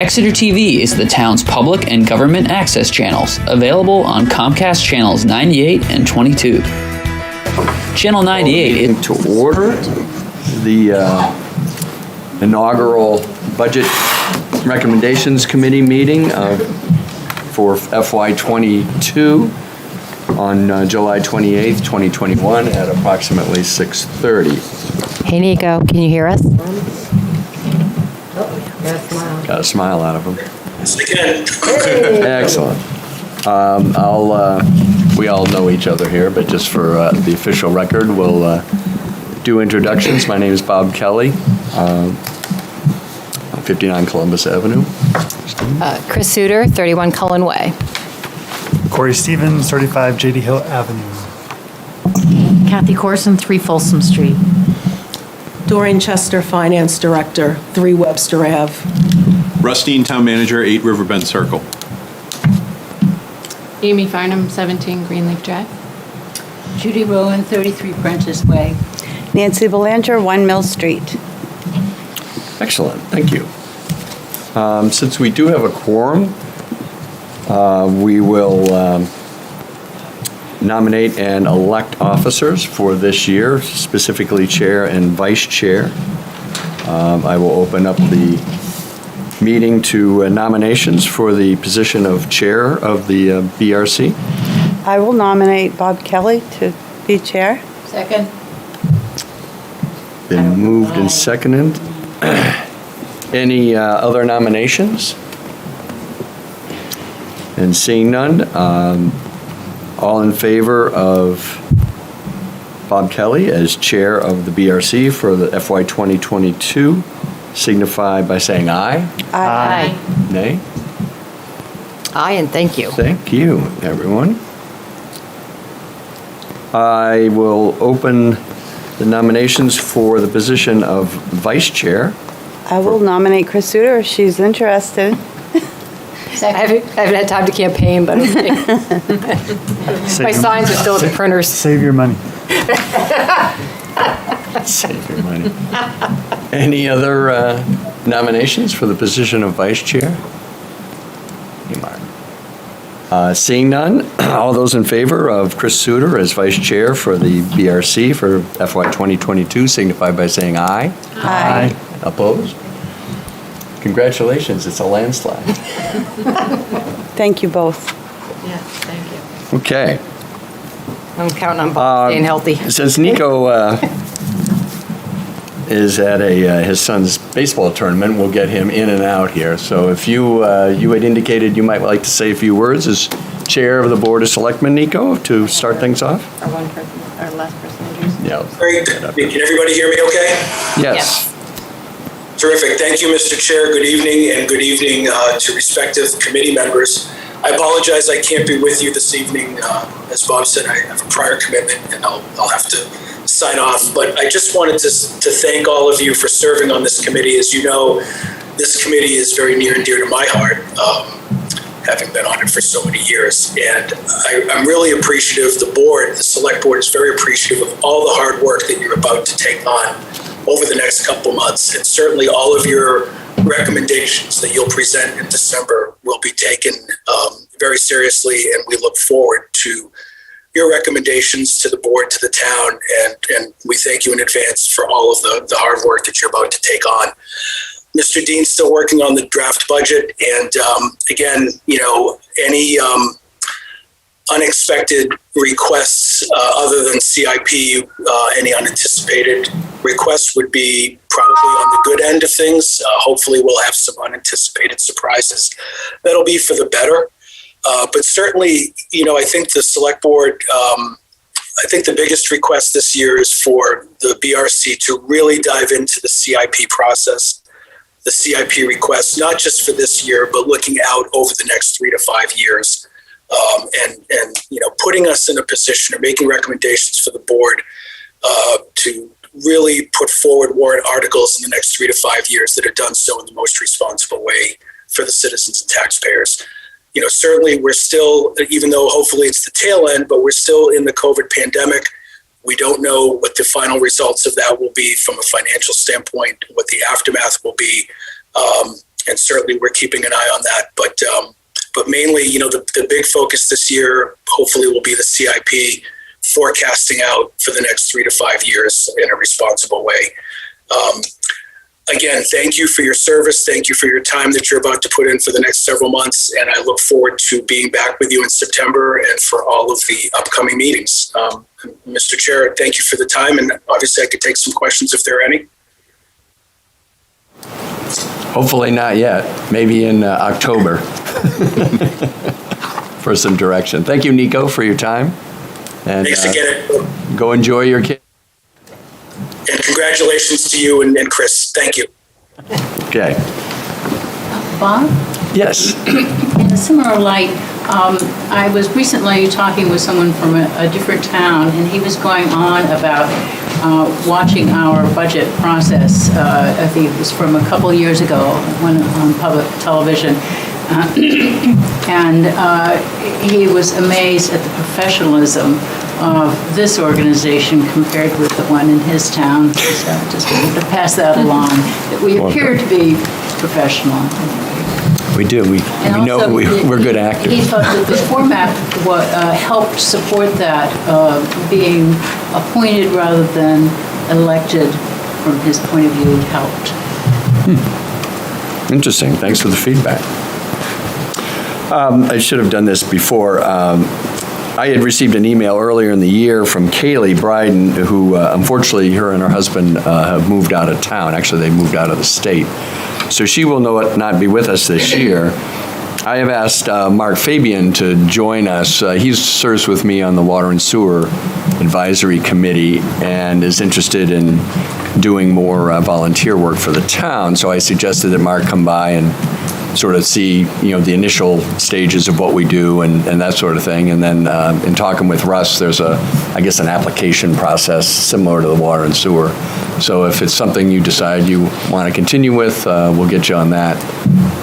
Exeter TV is the town's public and government access channels, available on Comcast channels 98 and 22. Channel 98 is to order the inaugural Budget Recommendations Committee meeting for FY22 on July 28th, 2021 at approximately 6:30. Hey, Nico, can you hear us? Got a smile out of him. Yes, I can. Excellent. We all know each other here, but just for the official record, we'll do introductions. My name is Bob Kelly, on 59 Columbus Avenue. Chris Suter, 31 Cullen Way. Corey Stevens, 35 J.D. Hill Avenue. Kathy Corson, 3 Folsom Street. Doreen Chester, Finance Director, 3 Webster Ave. Rustine, Town Manager, 8 Riverbend Circle. Amy Farnham, 17 Greenleaf Drive. Judy Rowan, 33 Prentice Way. Nancy Belanger, 1 Mill Street. Excellent, thank you. Since we do have a quorum, we will nominate and elect officers for this year, specifically chair and vice chair. I will open up the meeting to nominations for the position of chair of the BRC. I will nominate Bob Kelly to be chair. Second. Been moved and seconded. Any other nominations? And seeing none, all in favor of Bob Kelly as chair of the BRC for the FY 2022 signify by saying aye. Aye. Nay? Aye, and thank you. Thank you, everyone. I will open the nominations for the position of vice chair. I will nominate Chris Suter if she's interested. I haven't had time to campaign, but my signs are still at the printers. Save your money. Save your money. Any other nominations for the position of vice chair? Seeing none, all those in favor of Chris Suter as vice chair for the BRC for FY 2022 signify by saying aye. Aye. Opposed? Congratulations, it's a landslide. Thank you both. Yes, thank you. Okay. I'm counting on Bob staying healthy. Since Nico is at his son's baseball tournament, we'll get him in and out here. So if you had indicated you might like to say a few words as chair of the Board of Selectmen, Nico, to start things off? Our last person introduced. Yeah. Great. Can everybody hear me okay? Yes. Terrific. Thank you, Mr. Chair. Good evening, and good evening to respective committee members. I apologize I can't be with you this evening. As Bob said, I have a prior commitment, and I'll have to sign off. But I just wanted to thank all of you for serving on this committee. As you know, this committee is very near and dear to my heart, having been on it for so many years. And I'm really appreciative. The board, the select board, is very appreciative of all the hard work that you're about to take on over the next couple months, and certainly all of your recommendations that you'll present in December will be taken very seriously, and we look forward to your recommendations to the board, to the town, and we thank you in advance for all of the hard work that you're about to take on. Mr. Dean's still working on the draft budget, and again, any unexpected requests other than CIP, any unanticipated requests would be probably on the good end of things. Hopefully we'll have some unanticipated surprises that'll be for the better. But certainly, I think the select board, I think the biggest request this year is for the BRC to really dive into the CIP process, the CIP requests, not just for this year, but looking out over the next 3 to 5 years. And putting us in a position or making recommendations for the board to really put forward warrant articles in the next 3 to 5 years that are done so in the most responsible way for the citizens and taxpayers. Certainly we're still, even though hopefully it's the tail end, but we're still in the COVID pandemic. We don't know what the final results of that will be from a financial standpoint, what the aftermath will be. and certainly we're keeping an eye on that. But mainly, the big focus this year hopefully will be the CIP forecasting out for the next 3 to 5 years in a responsible way. Again, thank you for your service. Thank you for your time that you're about to put in for the next several months. And I look forward to being back with you in September and for all of the upcoming meetings. Mr. Chair, thank you for the time. And obviously I could take some questions if there are any. Hopefully not yet. Maybe in October for some direction. Thank you, Nico, for your time. And thanks again. Go enjoy your kid. And congratulations to you and Chris. Thank you. Okay. Bob? Yes. In a similar light, I was recently talking with someone from a different town, and he was going on about watching our budget process. I think it was from a couple years ago when on public television. And he was amazed at the professionalism of this organization compared with the one in his town. So just to pass that along, that we appear to be professional. We do. We know we're good actors. He thought that the format helped support that, being appointed rather than elected from his point of view helped. Interesting. Thanks for the feedback. I should have done this before. I had received an email earlier in the year from Kaylee Bryden, who unfortunately her and her husband have moved out of town. Actually, they moved out of the state. So she will not be with us this year. I have asked Mark Fabian to join us. He serves with me on the Water and Sewer Advisory Committee and is interested in doing more volunteer work for the town. So I suggested that Mark come by and sort of see, the initial stages of what we do and that sort of thing. And then in talking with Russ, there's an application process similar to the water and sewer. So if it's something you decide you want to continue with, we'll get you on that.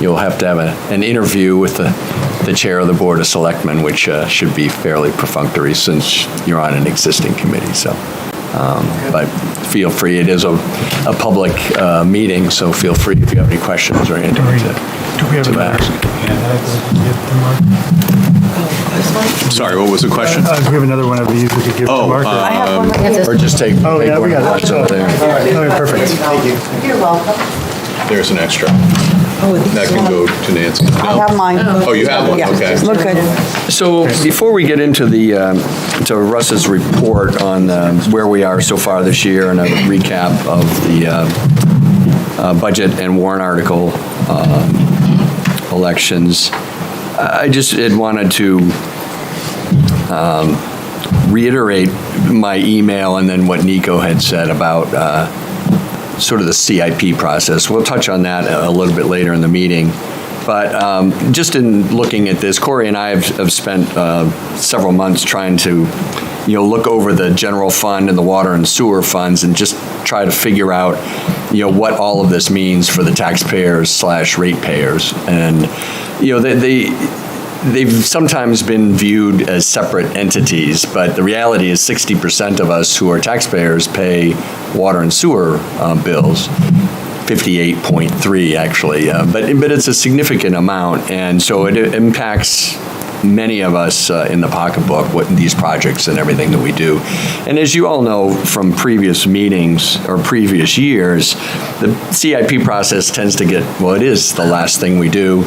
You'll have to have an interview with the chair of the Board of Selectmen, which should be fairly perfunctory since you're on an existing committee. So, but feel free. It is a public meeting, so feel free if you have any questions or anything Do we have to ask. Sorry, what was the question? Do we have another one of these we could give to Mark? I have one right here. Or just take Oh, yeah, we one got that's it. over there. Okay, perfect. Thank you. You're welcome. There's an extra. That can go to Nancy. I have mine. Oh, you have one? Yeah. Okay. Look good. So before we get into to Russ's report on where we are so far this year and a recap of the budget and warrant article elections, I just had wanted to reiterate my email and then what Nico had said about sort of the CIP process. We'll touch on that a little bit later in the meeting. But just in looking at this, Corey and I have spent several months trying to, look over the general fund and the water and sewer funds and just try to figure out, what all of this means for the taxpayers / ratepayers. And, they've sometimes been viewed as separate entities, but the reality is 60% of us who are taxpayers pay water and sewer bills. 58.3 actually, but it's a significant amount, and so it impacts many of us in the pocketbook, what these projects and everything that we do. And as you all know from previous meetings or previous years, the CIP process tends to get, it is the last thing we do.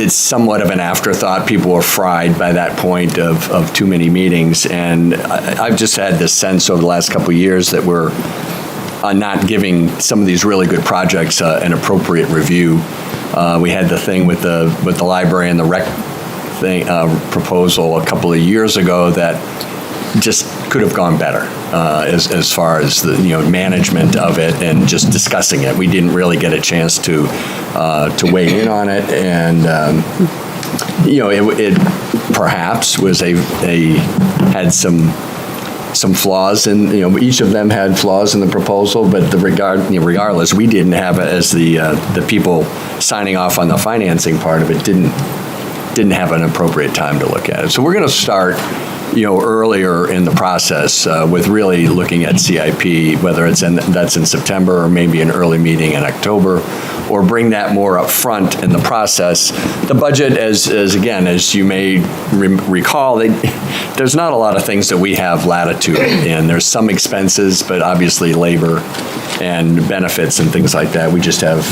It's somewhat of an afterthought. People are fried by that point of too many meetings, and I've just had this sense over the last couple of years that we're not giving some of these really good projects an appropriate review. We had the thing with the library and the rec thing proposal a couple of years ago that just could have gone better as far as the management of it and just discussing it. We didn't really get a chance to weigh in on it, and it perhaps was had some flaws, and each of them had flaws in the proposal, but regardless, we didn't have it as the people signing off on the financing part of it didn't have an appropriate time to look at it. So we're going to start earlier in the process with really looking at CIP, whether that's in September or maybe an early meeting in October, or bring that more up front in the process. The budget, as you may recall, there's not a lot of things that we have latitude in. There's some expenses, but obviously labor and benefits and things like that, we just have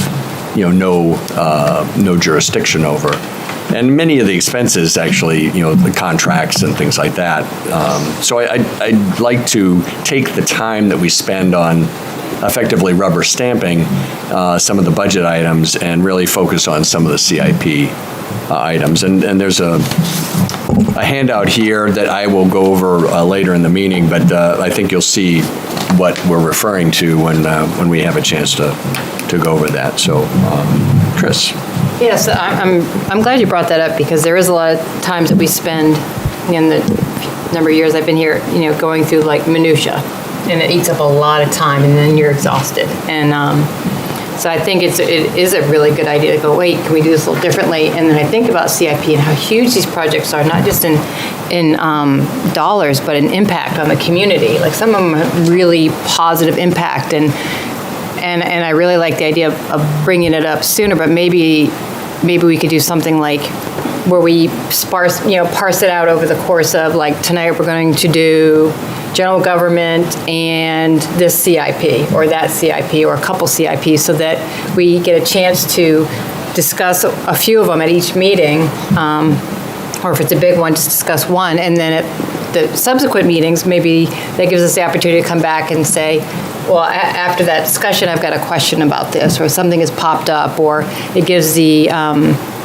no jurisdiction over. And many of the expenses, actually, the contracts and things like that. So I'd like to take the time that we spend on effectively rubber stamping some of the budget items and really focus on some of the CIP items. And there's a handout here that I will go over later in the meeting, but I think you'll see what we're referring to when we have a chance to go over that. So, Chris. Yes, I'm glad you brought that up, because there is a lot of times that we spend in the number of years I've been here, going through like minutia, and it eats up a lot of time, and then you're exhausted. And so I think it is a really good idea to go, wait, can we do this a little differently? And then I think about CIP and how huge these projects are, not just in dollars, but in impact on the community. Like some of them have really positive impact, and I really like the idea of bringing it up sooner, but maybe we could do something like where we parse it out over the course of, like, tonight we're going to do general government and this CIP or that CIP or a couple CIPs, so that we get a chance to discuss a few of them at each meeting, or if it's a big one, just discuss one, and then at the subsequent meetings, maybe that gives us the opportunity to come back and say, well, after that discussion, I've got a question about this, or something has popped up, or it gives the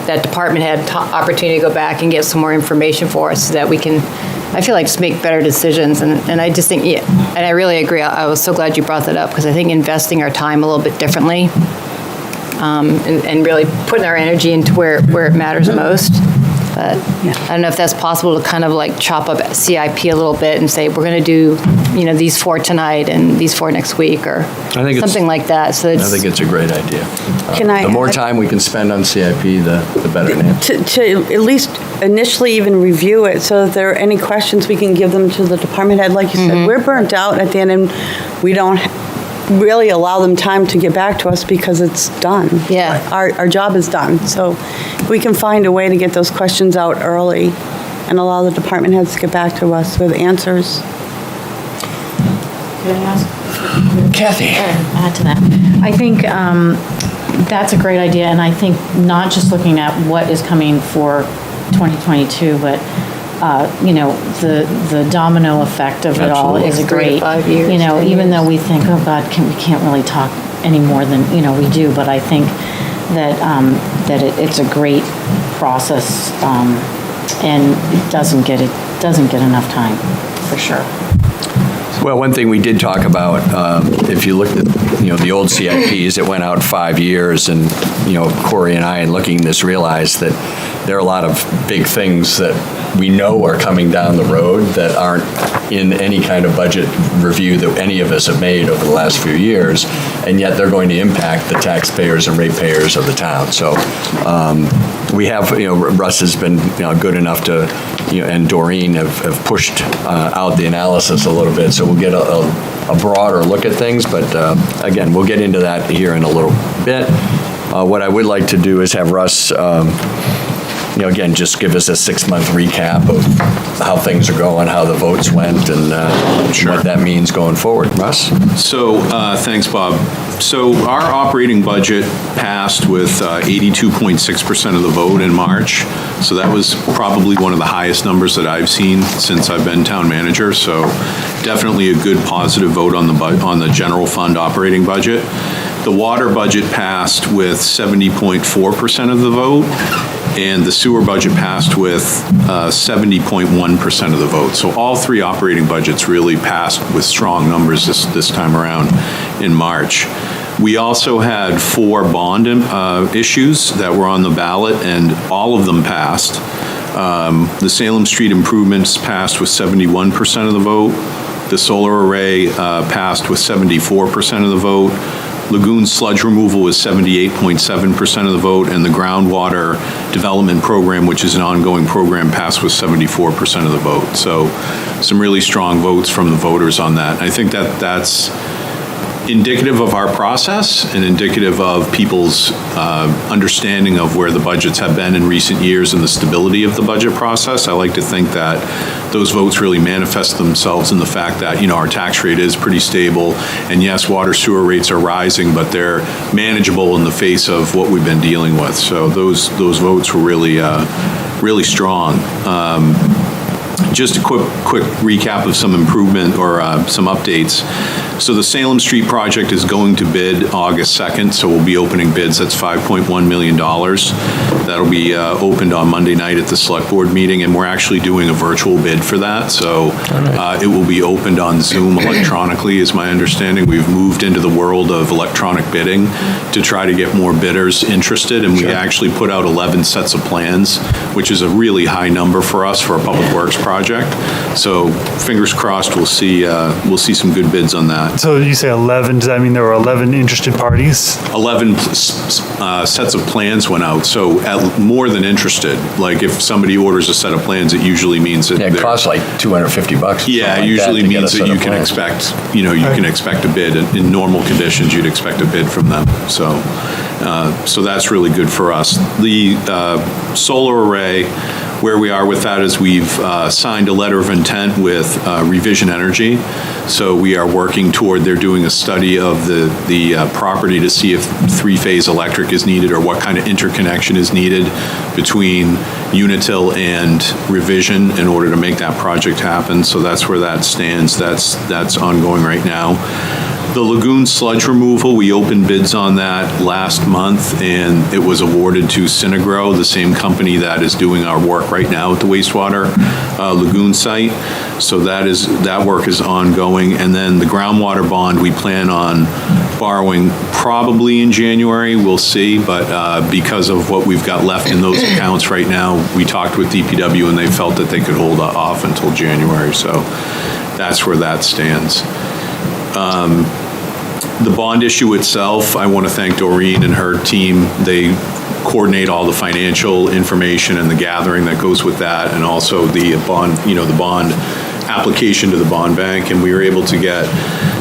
that department head opportunity to go back and get some more information for us, so that we can, I feel like, just make better decisions. And I just think, and I really agree. I was so glad you brought that up, because I think investing our time a little bit differently, and really putting our energy into where it matters most. But I don't know if that's possible to kind of like chop up CIP a little bit and say, we're going to do, these 4 tonight and these 4 next week, or something like that. So I think it's a great idea. The more time we can spend on CIP, the better. To at least initially even review it, so if there are any questions, we can give them to the department head. Like you said, we're burnt out at the end, and we don't really allow them time to get back to us because it's done. Yeah. Our job is done. So if we can find a way to get those questions out early and allow the department heads to get back to us with answers. Can I ask? Kathy. Add to that. I think that's a great idea, and I think not just looking at what is coming for 2022, but the domino effect of it all is a great, 3 to 5 years, 10 even years. though we think, oh God, we can't really talk any more than, we do, but I think that it's a great process, and it doesn't get enough time, for sure. Well, one thing we did talk about, if you looked at, the old CIPs, it went out 5 years, and, Corey and I, in looking at this, realized that there are a lot of big things that we know are coming down the road that aren't in any kind of budget review that any of us have made over the last few years, and yet they're going to impact the taxpayers and ratepayers of the town. So we have, Russ has been good enough to, and Doreen have pushed out the analysis a little bit, so we'll get a broader look at things, but again, we'll get into that here in a little bit. What I would like to do is have Russ, again, just give us a 6-month recap of how things are going, how the votes went, and what that means going forward. Russ? So, thanks, Bob. So our operating budget passed with 82.6% of the vote in March. So that was probably one of the highest numbers that I've seen since I've been town manager. So definitely a good positive vote on the general fund operating budget. The water budget passed with 70.4% of the vote, and the sewer budget passed with 70.1% of the vote. So all 3 operating budgets really passed with strong numbers this time around in March. We also had 4 bond issues that were on the ballot, and all of them passed. The Salem Street improvements passed with 71% of the vote. The solar array passed with 74% of the vote. Lagoon sludge removal was 78.7% of the vote, and the groundwater development program, which is an ongoing program, passed with 74% of the vote. So some really strong votes from the voters on that. I think that that's indicative of our process and indicative of people's understanding of where the budgets have been in recent years and the stability of the budget process. I like to think that those votes really manifest themselves in the fact that, our tax rate is pretty stable, and yes, water sewer rates are rising, but they're manageable in the face of what we've been dealing with. So those votes were really, really strong. Just a quick recap of some improvement or some updates. So the Salem Street project is going to bid August 2nd, so we'll be opening bids. That's $5.1 million. That'll be opened on Monday night at the Select Board meeting, and we're actually doing a virtual bid for that. So it will be opened on Zoom electronically, is my understanding. We've moved into the world of electronic bidding to try to get more bidders interested, and we actually put out 11 sets of plans, which is a really high number for us for a public works project. So fingers crossed, we'll see some good bids on that. So you say 11, does that mean there were 11 interested parties? 11 sets of plans went out, so more than interested. Like if somebody orders a set of plans, it usually means that It costs like $250. Yeah, it usually means that you can expect, you can expect a bid. In normal conditions, you'd expect a bid from them. So that's really good for us. The solar array, where we are with that is we've signed a letter of intent with Revision Energy. So we are working toward, they're doing a study of the property to see if three-phase electric is needed or what kind of interconnection is needed between Unitil and Revision in order to make that project happen. So that's where that stands. That's ongoing right now. The lagoon sludge removal, we opened bids on that last month, and it was awarded to Synagro, the same company that is doing our work right now at the wastewater lagoon site. So that work is ongoing. And then the groundwater bond, we plan on borrowing probably in January, we'll see, but because of what we've got left in those accounts right now, we talked with DPW and they felt that they could hold off until January. So that's where that stands. The bond issue itself, I want to thank Doreen and her team. They coordinate all the financial information and the gathering that goes with that, and also the bond, the bond application to the bond bank. And we were able to get,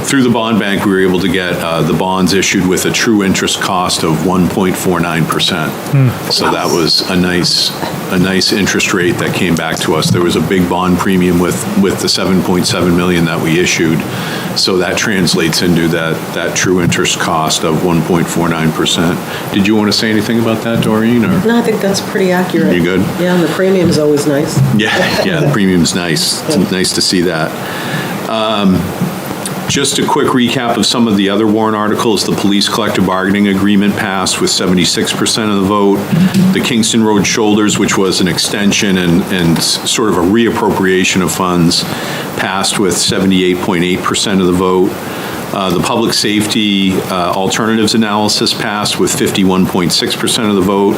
through the bond bank, we were able to get the bonds issued with a true interest cost of 1.49%. So that was a nice interest rate that came back to us. There was a big bond premium with the 7.7 million that we issued. So that translates into that true interest cost of 1.49%. Did you want to say anything about that, Doreen? Or? No, I think that's pretty accurate. You good? Yeah, and the premium is always nice. Yeah, the premium's nice. It's nice to see that. Just a quick recap of some of the other warrant articles. The police collective bargaining agreement passed with 76% of the vote. The Kingston Road shoulders, which was an extension and sort of a reappropriation of funds, passed with 78.8% of the vote. The public safety alternatives analysis passed with 51.6% of the vote.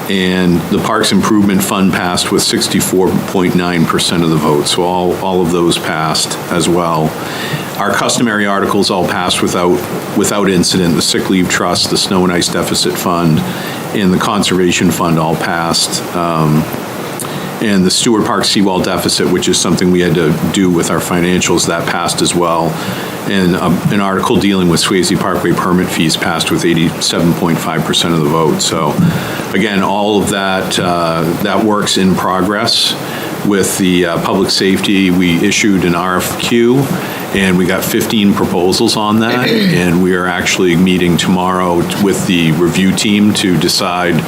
And the Parks Improvement Fund passed with 64.9% of the vote. So all of those passed as well. Our customary articles all passed without incident. The sick leave trust, the snow and ice deficit fund, and the conservation fund all passed. And the Stewart Park seawall deficit, which is something we had to do with our financials, that passed as well. And an article dealing with Swayze Parkway permit fees passed with 87.5% of the vote. So again, all of that work's in progress. With the public safety, we issued an RFQ, and we got 15 proposals on that, and we are actually meeting tomorrow with the review team to decide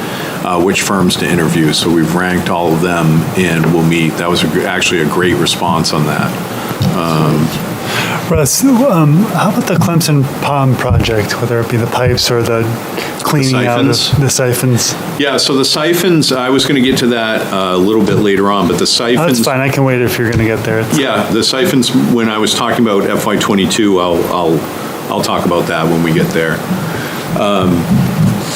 which firms to interview. So we've ranked all of them, and we'll meet. That was actually a great response on that. Russ, how about the Clemson Pond project, whether it be the pipes or the cleaning out of the siphons? Yeah, so the siphons, I was going to get to that a little bit later on, but the siphons... Oh, that's fine, I can wait if you're going to get there. Yeah, the siphons, when I was talking about FY22, I'll talk about that when we get there.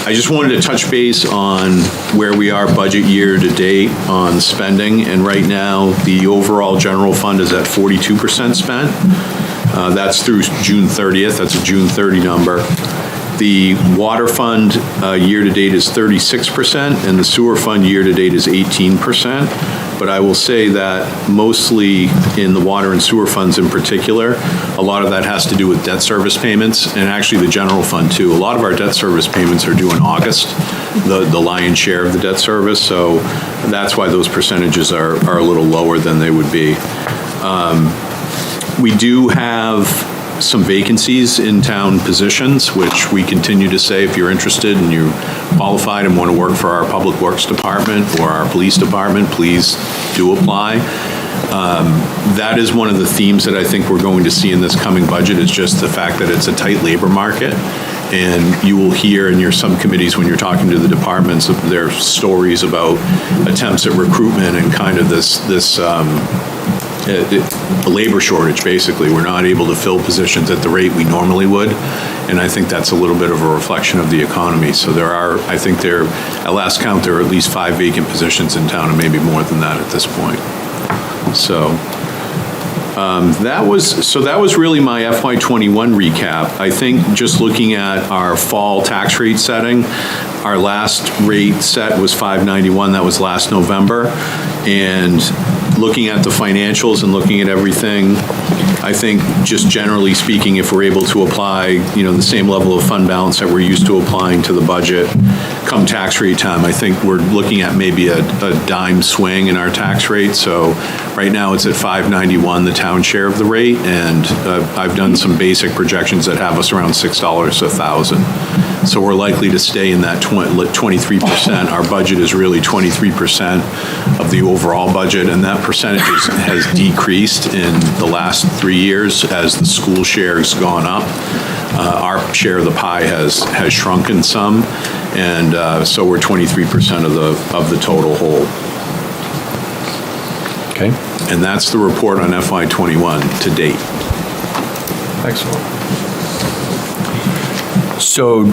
I just wanted to touch base on where we are budget year to date on spending, and right now, the overall general fund is at 42% spent. That's through June 30th, that's a June 30 number. The water fund year-to-date is 36%, and the sewer fund year-to-date is 18%. But I will say that mostly in the water and sewer funds in particular, a lot of that has to do with debt service payments, and actually the general fund too. A lot of our debt service payments are due in August, the lion's share of the debt service, so that's why those percentages are a little lower than they would be. We do have some vacancies in town positions, which we continue to say, if you're interested and you're qualified and want to work for our Public Works Department or our Police Department, please do apply. That is one of the themes that I think we're going to see in this coming budget, is just the fact that it's a tight labor market. And you will hear in your subcommittees when you're talking to the departments, their stories about attempts at recruitment and kind of this a labor shortage, basically. We're not able to fill positions at the rate we normally would, and I think that's a little bit of a reflection of the economy. So there are, I think there, at last count, there are at least 5 vacant positions in town, and maybe more than that at this point. So that was really my FY21 recap. I think just looking at our fall tax rate setting, our last rate set was 591. That was last November, and looking at the financials and looking at everything, I think just generally speaking, if we're able to apply, the same level of fund balance that we're used to applying to the budget come tax rate time, I think we're looking at maybe a dime swing in our tax rate. So right now it's at 591, the town share of the rate, and I've done some basic projections that have us around $6 a thousand. So we're likely to stay in that 23%. Our budget is really 23% of the overall budget, and that percentage has decreased in the last 3 years as the school share has gone up. Our share of the pie has shrunken some, and so we're 23% of the total whole. Okay. And that's the report on FY21 to date. Excellent. So,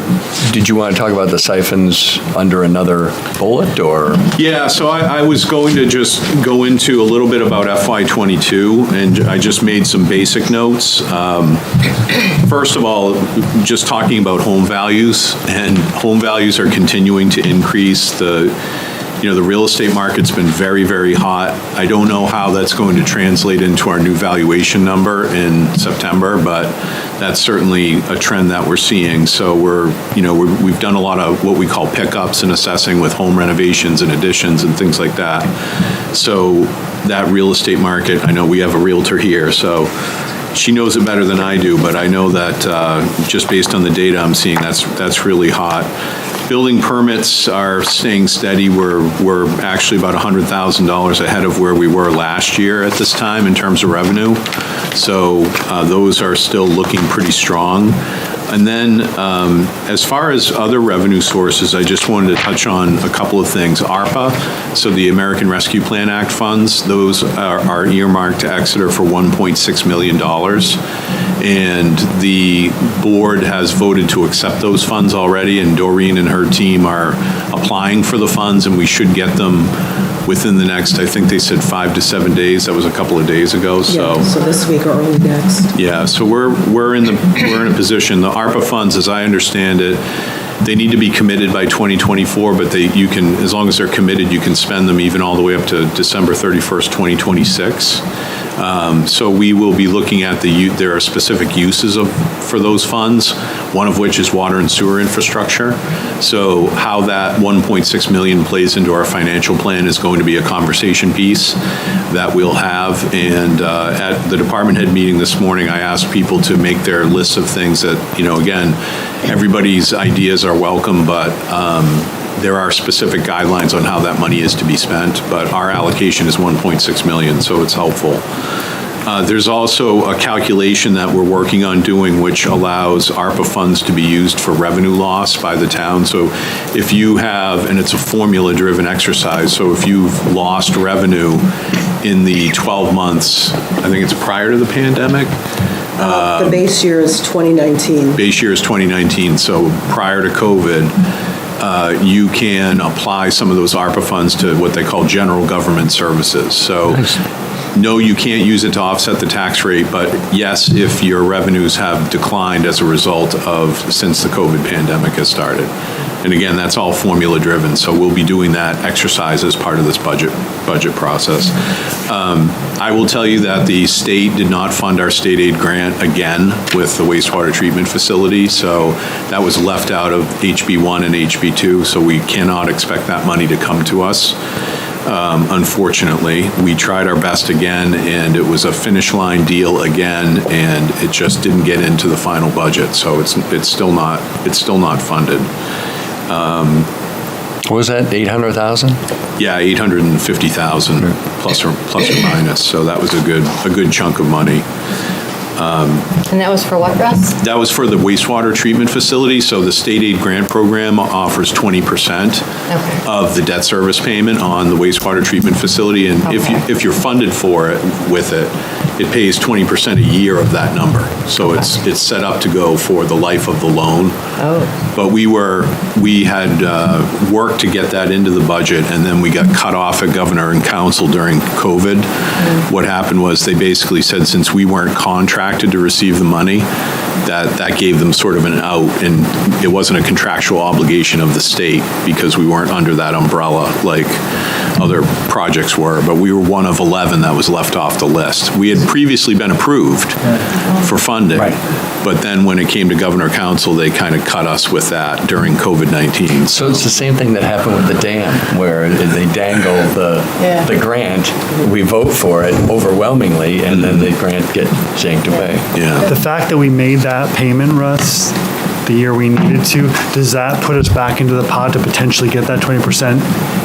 did you want to talk about the siphons under another bullet, or? Yeah, so I was going to just go into a little bit about FY22, and I just made some basic notes. First of all, just talking about home values, and home values are continuing to increase. The real estate market's been very, very hot. I don't know how that's going to translate into our new valuation number in September, but that's certainly a trend that we're seeing. So we've done a lot of what we call pickups and assessing with home renovations and additions and things like that. So that real estate market, I know we have a realtor here, so she knows it better than I do, but I know that just based on the data I'm seeing, that's really hot. Building permits are staying steady. We're actually about $100,000 ahead of where we were last year at this time in terms of revenue. So those are still looking pretty strong. And then as far as other revenue sources, I just wanted to touch on a couple of things. ARPA, so the American Rescue Plan Act funds, those are earmarked to Exeter for $1.6 million. And the board has voted to accept those funds already, and Doreen and her team are applying for the funds, and we should get them within the next, I think they said 5 to 7 days. That was a couple of days ago. So this week or early next. Yeah, so we're in a position. The ARPA funds, as I understand it, they need to be committed by 2024, but you can, as long as they're committed, you can spend them even all the way up to December 31st, 2026. So we will be looking at there are specific uses for those funds, one of which is water and sewer infrastructure. So how that 1.6 million plays into our financial plan is going to be a conversation piece that we'll have. And at the department head meeting this morning, I asked people to make their lists of things that, again, everybody's ideas are welcome, but there are specific guidelines on how that money is to be spent, but our allocation is 1.6 million, so it's helpful. There's also a calculation that we're working on doing which allows ARPA funds to be used for revenue loss by the town. So if you have, and it's a formula-driven exercise, so if you've lost revenue in the 12 months, I think it's prior to the pandemic. The base year is 2019. Base year is 2019, so prior to COVID, you can apply some of those ARPA funds to what they call general government services. So No, you can't use it to offset the tax rate, but yes, if your revenues have declined as a result of, since the COVID pandemic has started. And again, that's all formula driven, so we'll be doing that exercise as part of this budget process. I will tell you that the state did not fund our state aid grant again with the wastewater treatment facility, so that was left out of HB1 and HB2, so we cannot expect that money to come to us. Unfortunately, we tried our best again, and it was a finish line deal again, and it just didn't get into the final budget. So it's still not funded. What was that, 800,000? Yeah, 850,000 plus or minus. So that was a good chunk of money. And that was for what, Russ? That was for the wastewater treatment facility. So the state aid grant program offers 20% of the debt service payment on the wastewater treatment facility. And if you're funded for it with it, it pays 20% a year of that number. So it's set up to go for the life of the loan. Oh. But we had worked to get that into the budget, and then we got cut off at governor and council during COVID. What happened was they basically said, since we weren't contracted to receive the money, that gave them sort of an out, and it wasn't a contractual obligation of the state because we weren't under that umbrella like other projects were, but we were one of 11 that was left off the list. We had previously been approved for funding, but then when it came to governor council, they kind of cut us with that during COVID-19. So it's the same thing that happened with the dam, where they dangle the grant, we vote for it overwhelmingly, and then the grant gets yanked away. Yeah. The fact that we made that payment, Russ, the year we needed to, does that put us back into the pot to potentially get that 20%?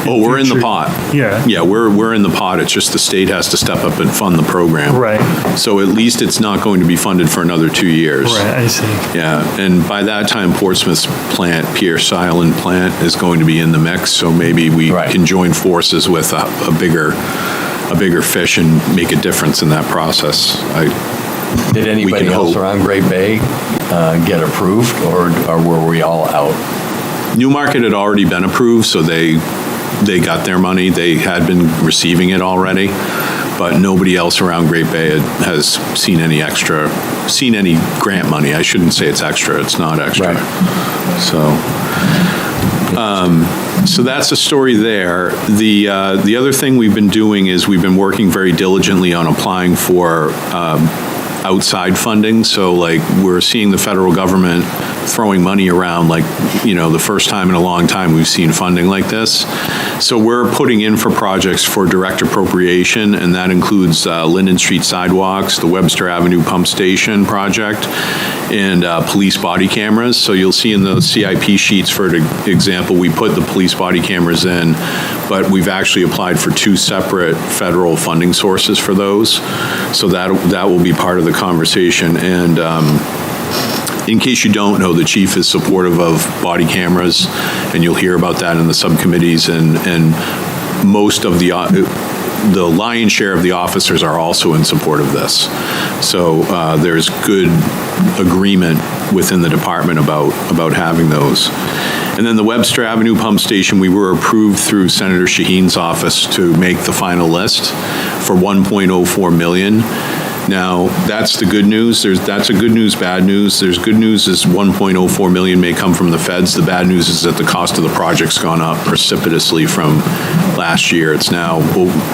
Oh, we're in the pot. Yeah. Yeah, we're in the pot. It's just the state has to step up and fund the program. Right. So at least it's not going to be funded for another 2 years. Right, I see. Yeah, and by that time, Portsmouth's plant, Pierce Island plant, is going to be in the mix, so maybe we can join forces with a bigger fish and make a difference in that process. Did anybody else around Great Bay get approved, or were we all out? Newmarket had already been approved, so they got their money. They had been receiving it already, but nobody else around Great Bay has seen any grant money. I shouldn't say it's extra. It's not extra. Right. So that's the story there. The other thing we've been doing is we've been working very diligently on applying for outside funding. So like we're seeing the federal government throwing money around, like, the first time in a long time we've seen funding like this. So we're putting in for projects for direct appropriation, and that includes Linden Street sidewalks, the Webster Avenue pump station project, and police body cameras. So you'll see in the CIP sheets, for example, we put the police body cameras in, but we've actually applied for 2 separate federal funding sources for those. So that will be part of the conversation. And in case you don't know, the chief is supportive of body cameras, and you'll hear about that in the subcommittees, and most of the lion's share of the officers are also in support of this. So there's good agreement within the department about having those. And then the Webster Avenue pump station, we were approved through Senator Shaheen's office to make the final list for $1.04 million. Now, that's the good news. That's a good news, bad news. There's good news is $1.04 million may come from the feds. The bad news is that the cost of the project's gone up precipitously from last year. It's now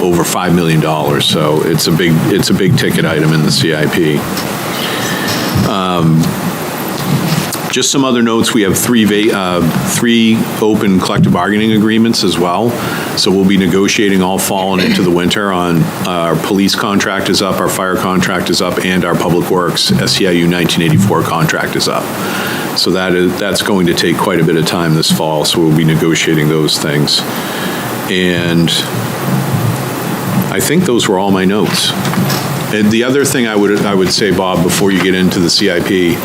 over $5 million. So it's a big ticket item in the CIP. Just some other notes, we have three open collective bargaining agreements as well. So we'll be negotiating all fall and into the winter on our police contract is up, our fire contract is up, and our public works SEIU 1984 contract is up. So that's going to take quite a bit of time this fall, so we'll be negotiating those things. And I think those were all my notes. And the other thing I would say, Bob, before you get into the CIP,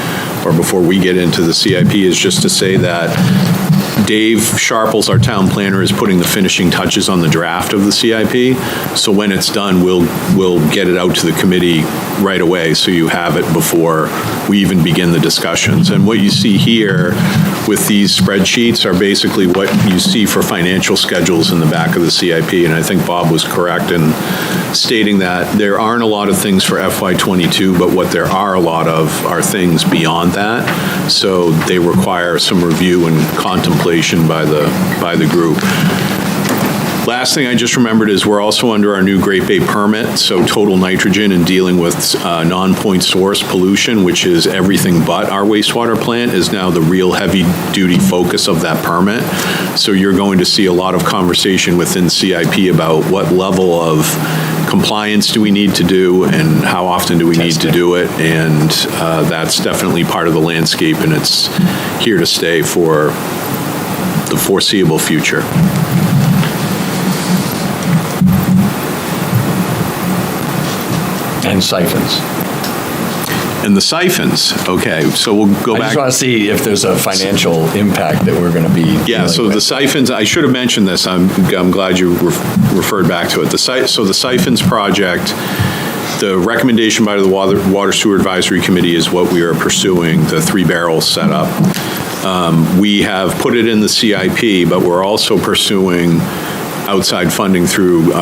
or before we get into the CIP, is just to say that Dave Sharples, our town planner, is putting the finishing touches on the draft of the CIP. So when it's done, we'll get it out to the committee right away, so you have it before we even begin the discussions. And what you see here with these spreadsheets are basically what you see for financial schedules in the back of the CIP. And I think Bob was correct in stating that there aren't a lot of things for FY22, but what there are a lot of are things beyond that. So they require some review and contemplation by the group. Last thing I just remembered is we're also under our new Great Bay permit, so total nitrogen and dealing with non-point source pollution, which is everything but our wastewater plant, is now the real heavy-duty focus of that permit. So you're going to see a lot of conversation within CIP about what level of compliance do we need to do and how often do we need to do it, and that's definitely part of the landscape, and it's here to stay for the foreseeable future. And siphons. And the siphons, okay, so we'll go back. I just want to see if there's a financial impact that we're going to be. Yeah, so the siphons, I should have mentioned this, I'm glad you referred back to it. So the siphons project, the recommendation by the Water Sewer Advisory Committee is what we are pursuing, the 3-barrel setup. We have put it in the CIP, but we're also pursuing outside funding through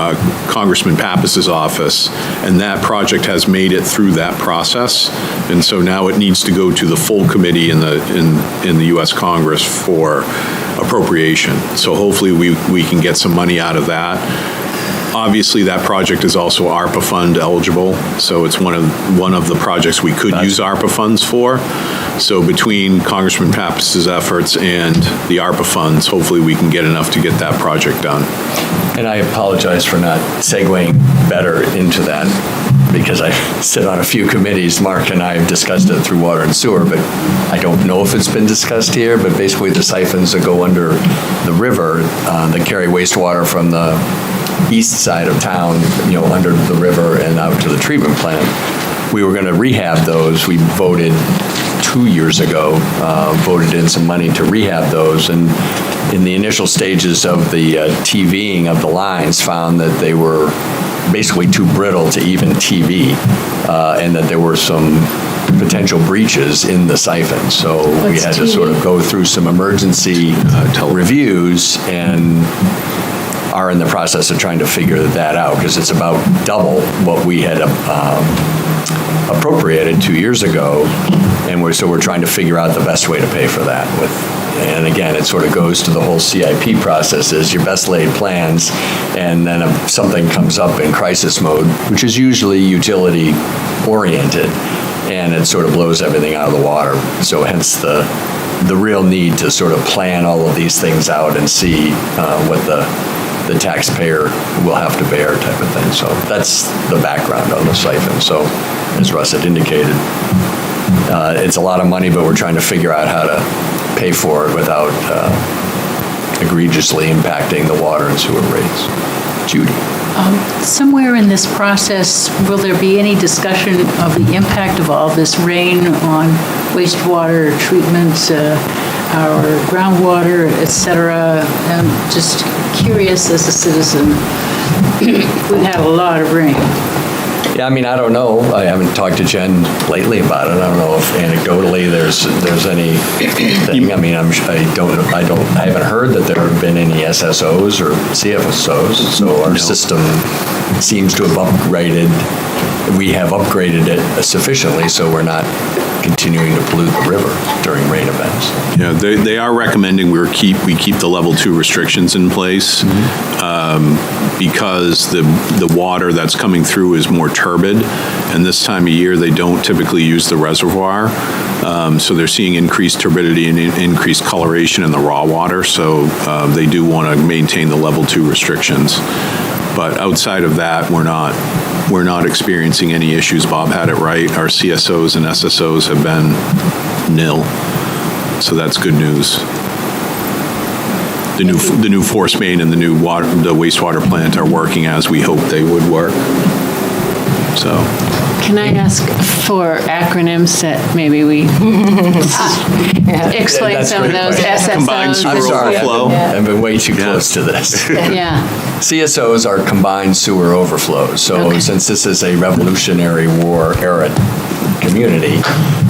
Congressman Pappas's office, and that project has made it through that process, and so now it needs to go to the full committee in the U.S. Congress for appropriation. So hopefully we can get some money out of that. Obviously, that project is also ARPA fund eligible, so it's one of the projects we could use ARPA funds for. So between Congressman Pappas's efforts and the ARPA funds, hopefully we can get enough to get that project done. And I apologize for not segueing better into that, because I sit on a few committees. Mark and I have discussed it through Water and Sewer, but I don't know if it's been discussed here, but basically the siphons that go under the river that carry wastewater from the east side of town, under the river and out to the treatment plant. We were going to rehab those. We voted 2 years ago, voted in some money to rehab those, and in the initial stages of the TVing of the lines, found that they were basically too brittle to even TV, and that there were some potential breaches in the siphon. So we had to sort of go through some emergency reviews and are in the process of trying to figure that out, because it's about double what we had appropriated 2 years ago, and we're trying to figure out the best way to pay for that. And again, it sort of goes to the whole CIP process, is your best laid plans, and then if something comes up in crisis mode, which is usually utility oriented, and it sort of blows everything out of the water. So hence the real need to sort of plan all of these things out and see what the taxpayer will have to bear, type of thing. So that's the background on the siphon. So as Russ had indicated, it's a lot of money, but we're trying to figure out how to pay for it without egregiously impacting the water and sewer rates. Judy. Somewhere in this process, will there be any discussion of the impact of all this rain on wastewater treatment, our groundwater, et cetera? I'm just curious as a citizen. We've had a lot of rain. Yeah, I mean, I don't know. I haven't talked to Jen lately about it. I don't know if anecdotally there's anything. I mean, I haven't heard that there have been any SSOs or CFSOs. So our system seems to have upgraded. We have upgraded it sufficiently, so we're not continuing to pollute the river during rain events. Yeah, they are recommending we keep the level 2 restrictions in place, because the water that's coming through is more turbid, and this time of year they don't typically use the reservoir, so they're seeing increased turbidity and increased coloration in the raw water, so they do want to maintain the level 2 restrictions. But outside of that, we're not experiencing any issues. Bob had it right. Our CSOs and SSOs have been nil, so that's good news. The new force main and the wastewater plant are working as we hoped they would work. So. Can I ask for acronyms that maybe we explain some of those SSOs? Combined sewer overflow. I've been way too close to this. Yeah. CSOs are combined sewer overflows. So since this is a Revolutionary War era community,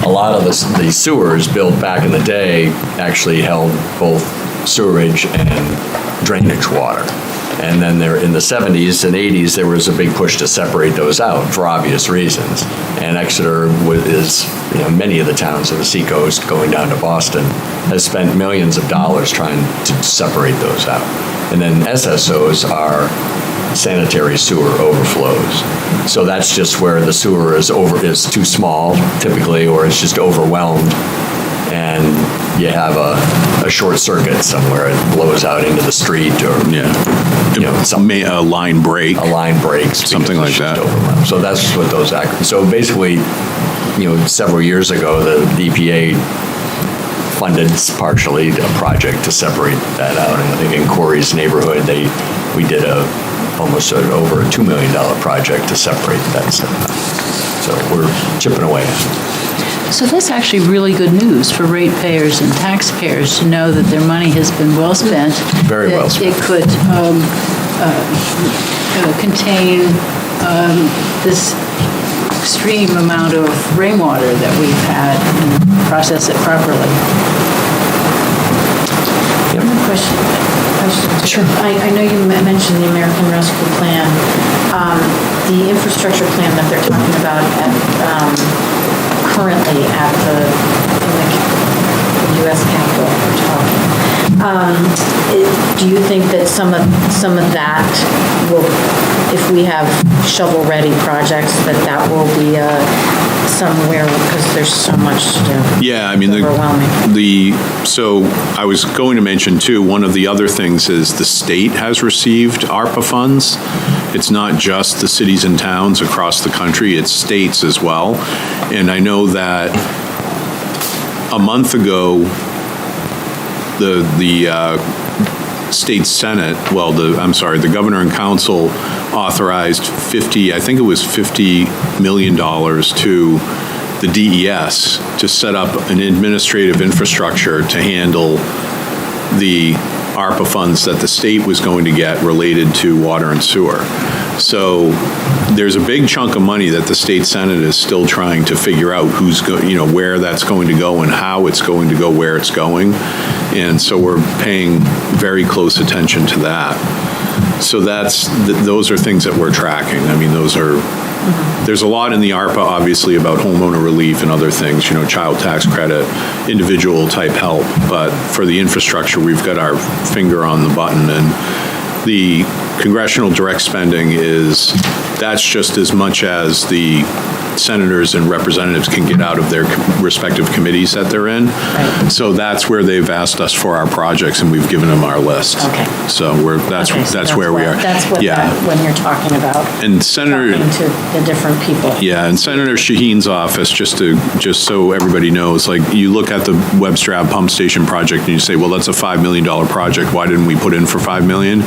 a lot of the sewers built back in the day actually held both sewerage and drainage water. And then there, in the 70s and 80s, there was a big push to separate those out for obvious reasons. And Exeter is, many of the towns of the seacoast going down to Boston has spent millions of dollars trying to separate those out. And then SSOs are sanitary sewer overflows. So that's just where the sewer is too small typically, or it's just overwhelmed. And you have a short circuit somewhere, it blows out into the street, or a line break. A line breaks, something like that. Overwhelmed. So that's what those So basically, several years ago, the EPA funded partially a project to separate that out. And I think in Corey's neighborhood, we did almost over a $2 million project to separate that stuff out. So we're chipping away. So that's actually really good news for ratepayers and taxpayers to know that their money has been well spent. Very well spent. It could contain this extreme amount of rainwater that we've had and process it properly. I have a question. Sure. I know you mentioned the American Rescue Plan, the infrastructure plan that they're talking about currently in the U.S. Capitol. We're talking. Do you think that some of that will, if we have shovel-ready projects, that will be somewhere, because there's so much to do? Yeah, I mean, so I was going to mention too, one of the other things is the state has received ARPA funds. It's not just the cities and towns across the country, it's states as well. And I know that a month ago, the state senate, the governor and council authorized $50 million to the DES to set up an administrative infrastructure to handle the ARPA funds that the state was going to get related to water and sewer. So there's a big chunk of money that the state senate is still trying to figure out where that's going to go and how it's going to go, where it's going. And so we're paying very close attention to that. So those are things that we're tracking. I mean, there's a lot in the ARPA, obviously, about homeowner relief and other things, child tax credit, individual type help. But for the infrastructure, we've got our finger on the button. And the congressional direct spending that's just as much as the senators and representatives can get out of their respective committees that they're in. Right. So that's where they've asked us for our projects, and we've given them our list. Okay. So that's where we are. That's what when you're talking about and Senator talking to the different people. Yeah, and Senator Shaheen's office, just so everybody knows, like you look at the Webster Ave pump station project and you say, well, that's a $5 million project. Why didn't we put in for $5 million?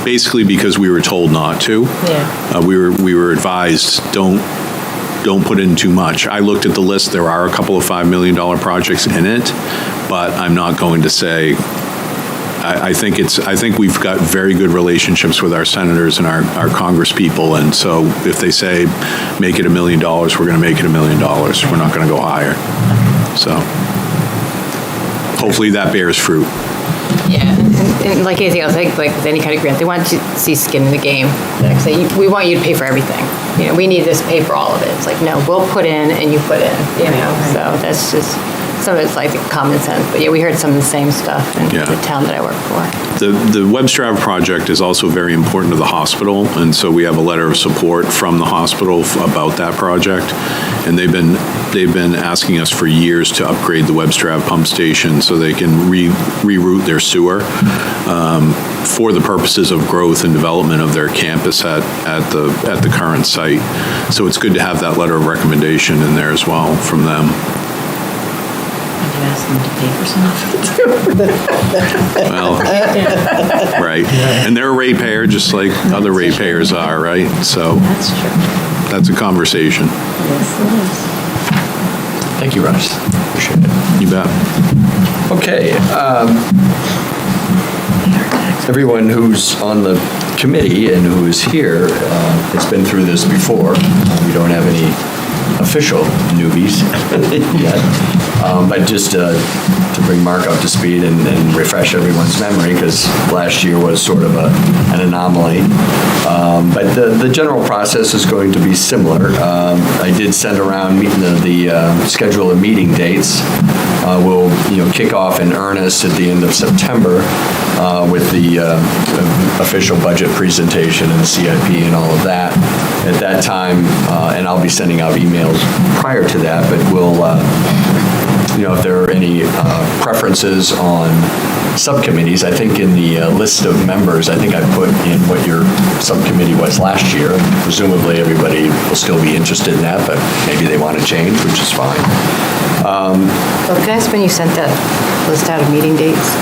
Basically because we were told not to. Yeah. We were advised, don't put in too much. I looked at the list. There are a couple of $5 million projects in it, but I'm not going to say. I think we've got very good relationships with our senators and our Congress people, and so if they say make it $1 million, we're going to make it $1 million. We're not going to go higher. So hopefully that bears fruit. Yeah, and like anything else, like with any kind of grant, they want to see skin in the game. Like say, we want you to pay for everything. We need this to pay for all of it. It's like, no, we'll put in and you put in, So that's just, some of it's like common sense. But yeah, we heard some of the same stuff in the town that I work for. The Webster Ave project is also very important to the hospital, and so we have a letter of support from the hospital about that project. And they've been asking us for years to upgrade the Webster Ave pump station so they can reroute their sewer for the purposes of growth and development of their campus at the current site. So it's good to have that letter of recommendation in there as well from them. Have you asked them to pay for some? Well, right. And they're a ratepayer just like other ratepayers are, right? So That's true. that's a conversation. Yes, it is. Thank you, Russ. Appreciate it. You bet. Okay. Everyone who's on the committee and who is here has been through this before. We don't have any official newbies yet. But just to bring Mark up to speed and refresh everyone's memory, because last year was sort of an anomaly. But the general process is going to be similar. I did send around the schedule of meeting dates. We'll kick off in earnest at the end of September with the official budget presentation and CIP and all of that. At that time, and I'll be sending out emails prior to that, but we'll, if there are any preferences on subcommittees, I think in the list of members, I think I put in what your subcommittee was last year. Presumably, everybody will still be interested in that, but maybe they want to change, which is fine. Well, can I ask when you sent that list out of meeting dates?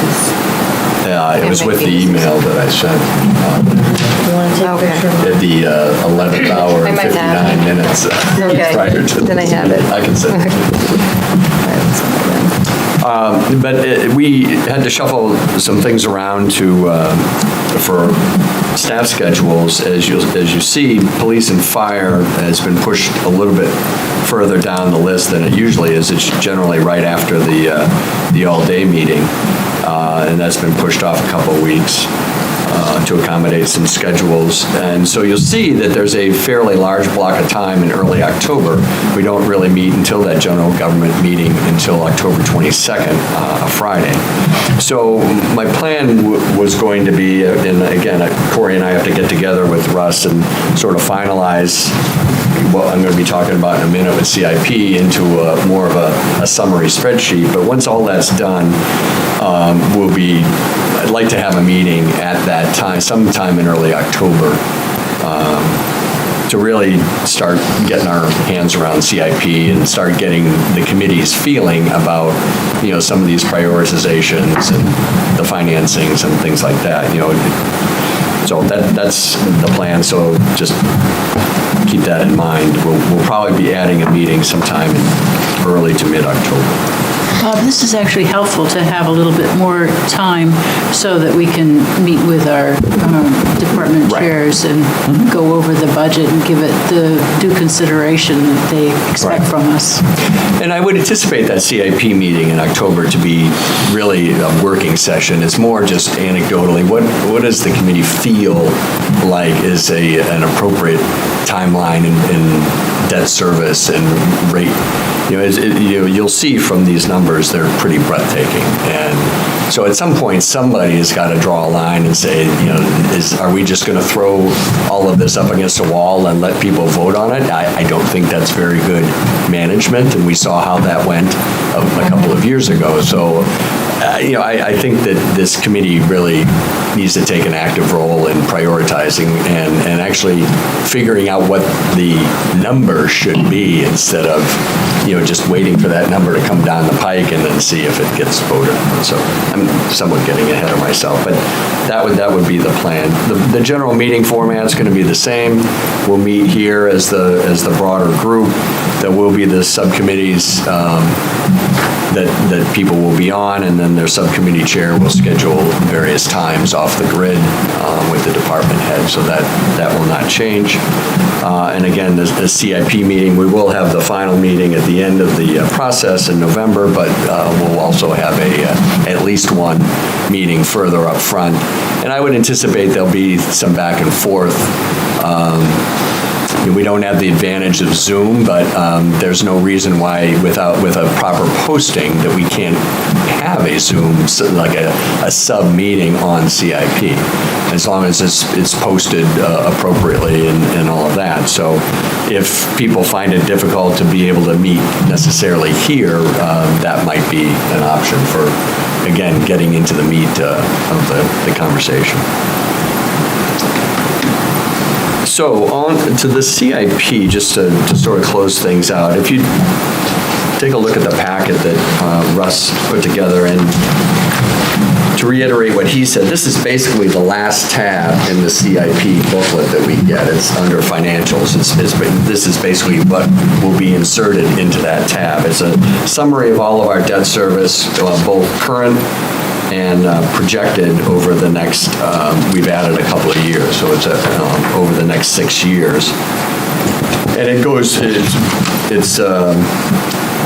It was with the email that I sent You want to take a picture of at the 11th hour I and might 59 have. minutes Okay. prior to Then I have it. I can send it. But we had to shuffle some things around for staff schedules. As you see, police and fire has been pushed a little bit further down the list than it usually is. It's generally right after the all-day meeting, and that's been pushed off a couple of weeks to accommodate some schedules. And so you'll see that there's a fairly large block of time in early October. We don't really meet until that general government meeting until October 22nd, a Friday. So my plan was going to be, and again, Corey and I have to get together with Russ and sort of finalize what I'm going to be talking about in a minute with CIP into more of a summary spreadsheet. But once all that's done, I'd like to have a meeting at that time, sometime in early October, to really start getting our hands around CIP and start getting the committee's feeling about, some of these prioritizations and the financings and things like that, So that's the plan, so just keep that in mind. We'll probably be adding a meeting sometime in early to mid-October. Bob, this is actually helpful to have a little bit more time so that we can meet with our department chairs and go over the budget and give it the due consideration that they expect from us. And I would anticipate that CIP meeting in October to be really a working session. It's more just anecdotally, what does the committee feel like is an appropriate timeline in debt service and rate? You'll see from these numbers, they're pretty breathtaking. And so at some point, somebody has got to draw a line and say, are we just going to throw all of this up against a wall and let people vote on it? I don't think that's very good management, and we saw how that went a couple of years ago. So, I think that this committee really needs to take an active role in prioritizing and actually figuring out what the number should be instead of, just waiting for that number to come down the pike and then see if it gets voted on. So I'm somewhat getting ahead of myself, but that would be the plan. The general meeting format's going to be the same. We'll meet here as the broader group. There will be the subcommittees that people will be on, and then their subcommittee chair will schedule various times off the grid with the department head, so that will not change. And again, the CIP meeting, we will have the final meeting at the end of the process in November, but we'll also have at least one meeting further up front. And I would anticipate there'll be some back and forth. We don't have the advantage of Zoom, but there's no reason why with a proper posting that we can't have a Zoom, like a sub-meeting on CIP, as long as it's posted appropriately and all of that. So if people find it difficult to be able to meet necessarily here, that might be an option for, again, getting into the meat of the conversation. So on to the CIP, just to sort of close things out, if you take a look at the packet that Russ put together, and to reiterate what he said, this is basically the last tab in the CIP booklet that we get. It's under financials. This is basically what will be inserted into that tab. It's a summary of all of our debt service, both current and projected over the next, we've added a couple of years, so it's over the next 6 years. And it goes, it's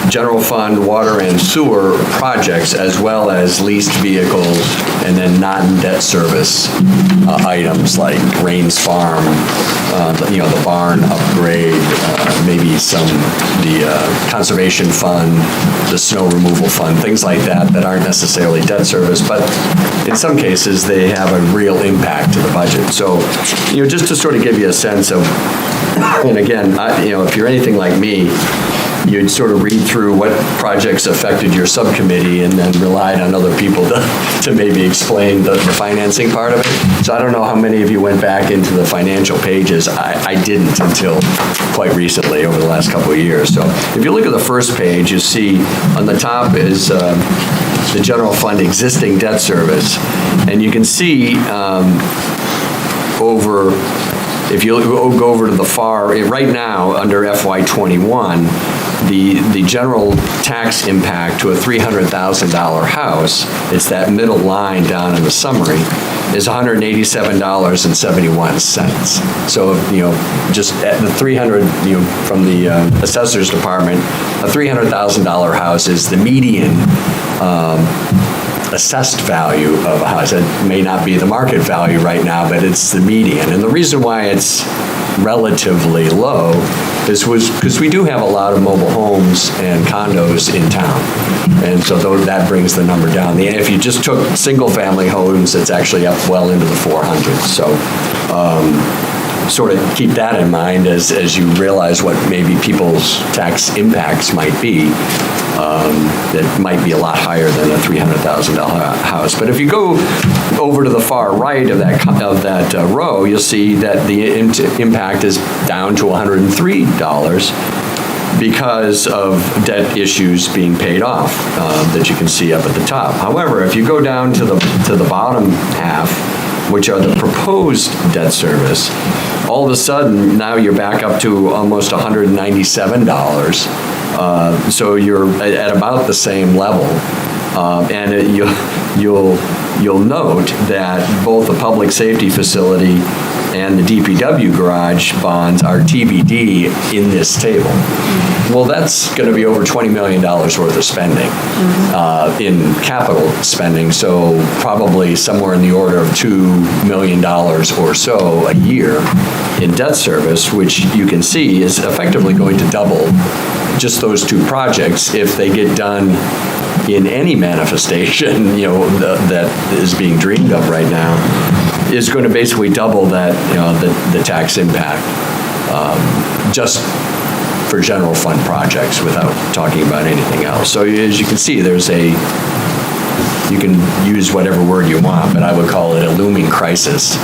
general fund, water and sewer projects, as well as leased vehicles, and then non-debt service items like Rains Farm, the barn upgrade, maybe the conservation fund, the snow removal fund, things like that aren't necessarily debt service, but in some cases, they have a real impact to the budget. So, just to sort of give you a sense of, and again, if you're anything like me, you'd sort of read through what projects affected your subcommittee and then relied on other people to maybe explain the financing part of it. So I don't know how many of you went back into the financial pages. I didn't until quite recently, over the last couple of years. So if you look at the first page, you see on the top is the general fund existing debt service. And you can see if you go over to the far, right now, under FY21, the general tax impact to a $300,000 house, it's that middle line down in the summary, is $187.71. So, just at the 300, from the assessor's department, a $300,000 house is the median assessed value of a house. It may not be the market value right now, but it's the median. And the reason why it's relatively low is because we do have a lot of mobile homes and condos in town. And so that brings the number down. If you just took single-family homes, it's actually up well into the 400s. So sort of keep that in mind as you realize what maybe people's tax impacts might be. That might be a lot higher than a $300,000 house. But if you go over to the far right of that row, you'll see that the impact is down to $103 because of debt issues being paid off that you can see up at the top. However, if you go down to the bottom half, which are the proposed debt service, all of a sudden now you're back up to almost $197. So you're at about the same level, and you'll note that both the public safety facility and the DPW garage bonds are TBD in this table. Well, that's going to be over $20 million worth of spending in capital spending, so probably somewhere in the order of $2 million or so a year in debt service, which you can see is effectively going to double just those two projects if they get done in any manifestation, that is being dreamed of right now, is going to basically double that, the tax impact, just for general fund projects without talking about anything else. So as you can see, you can use whatever word you want, but I would call it a looming crisis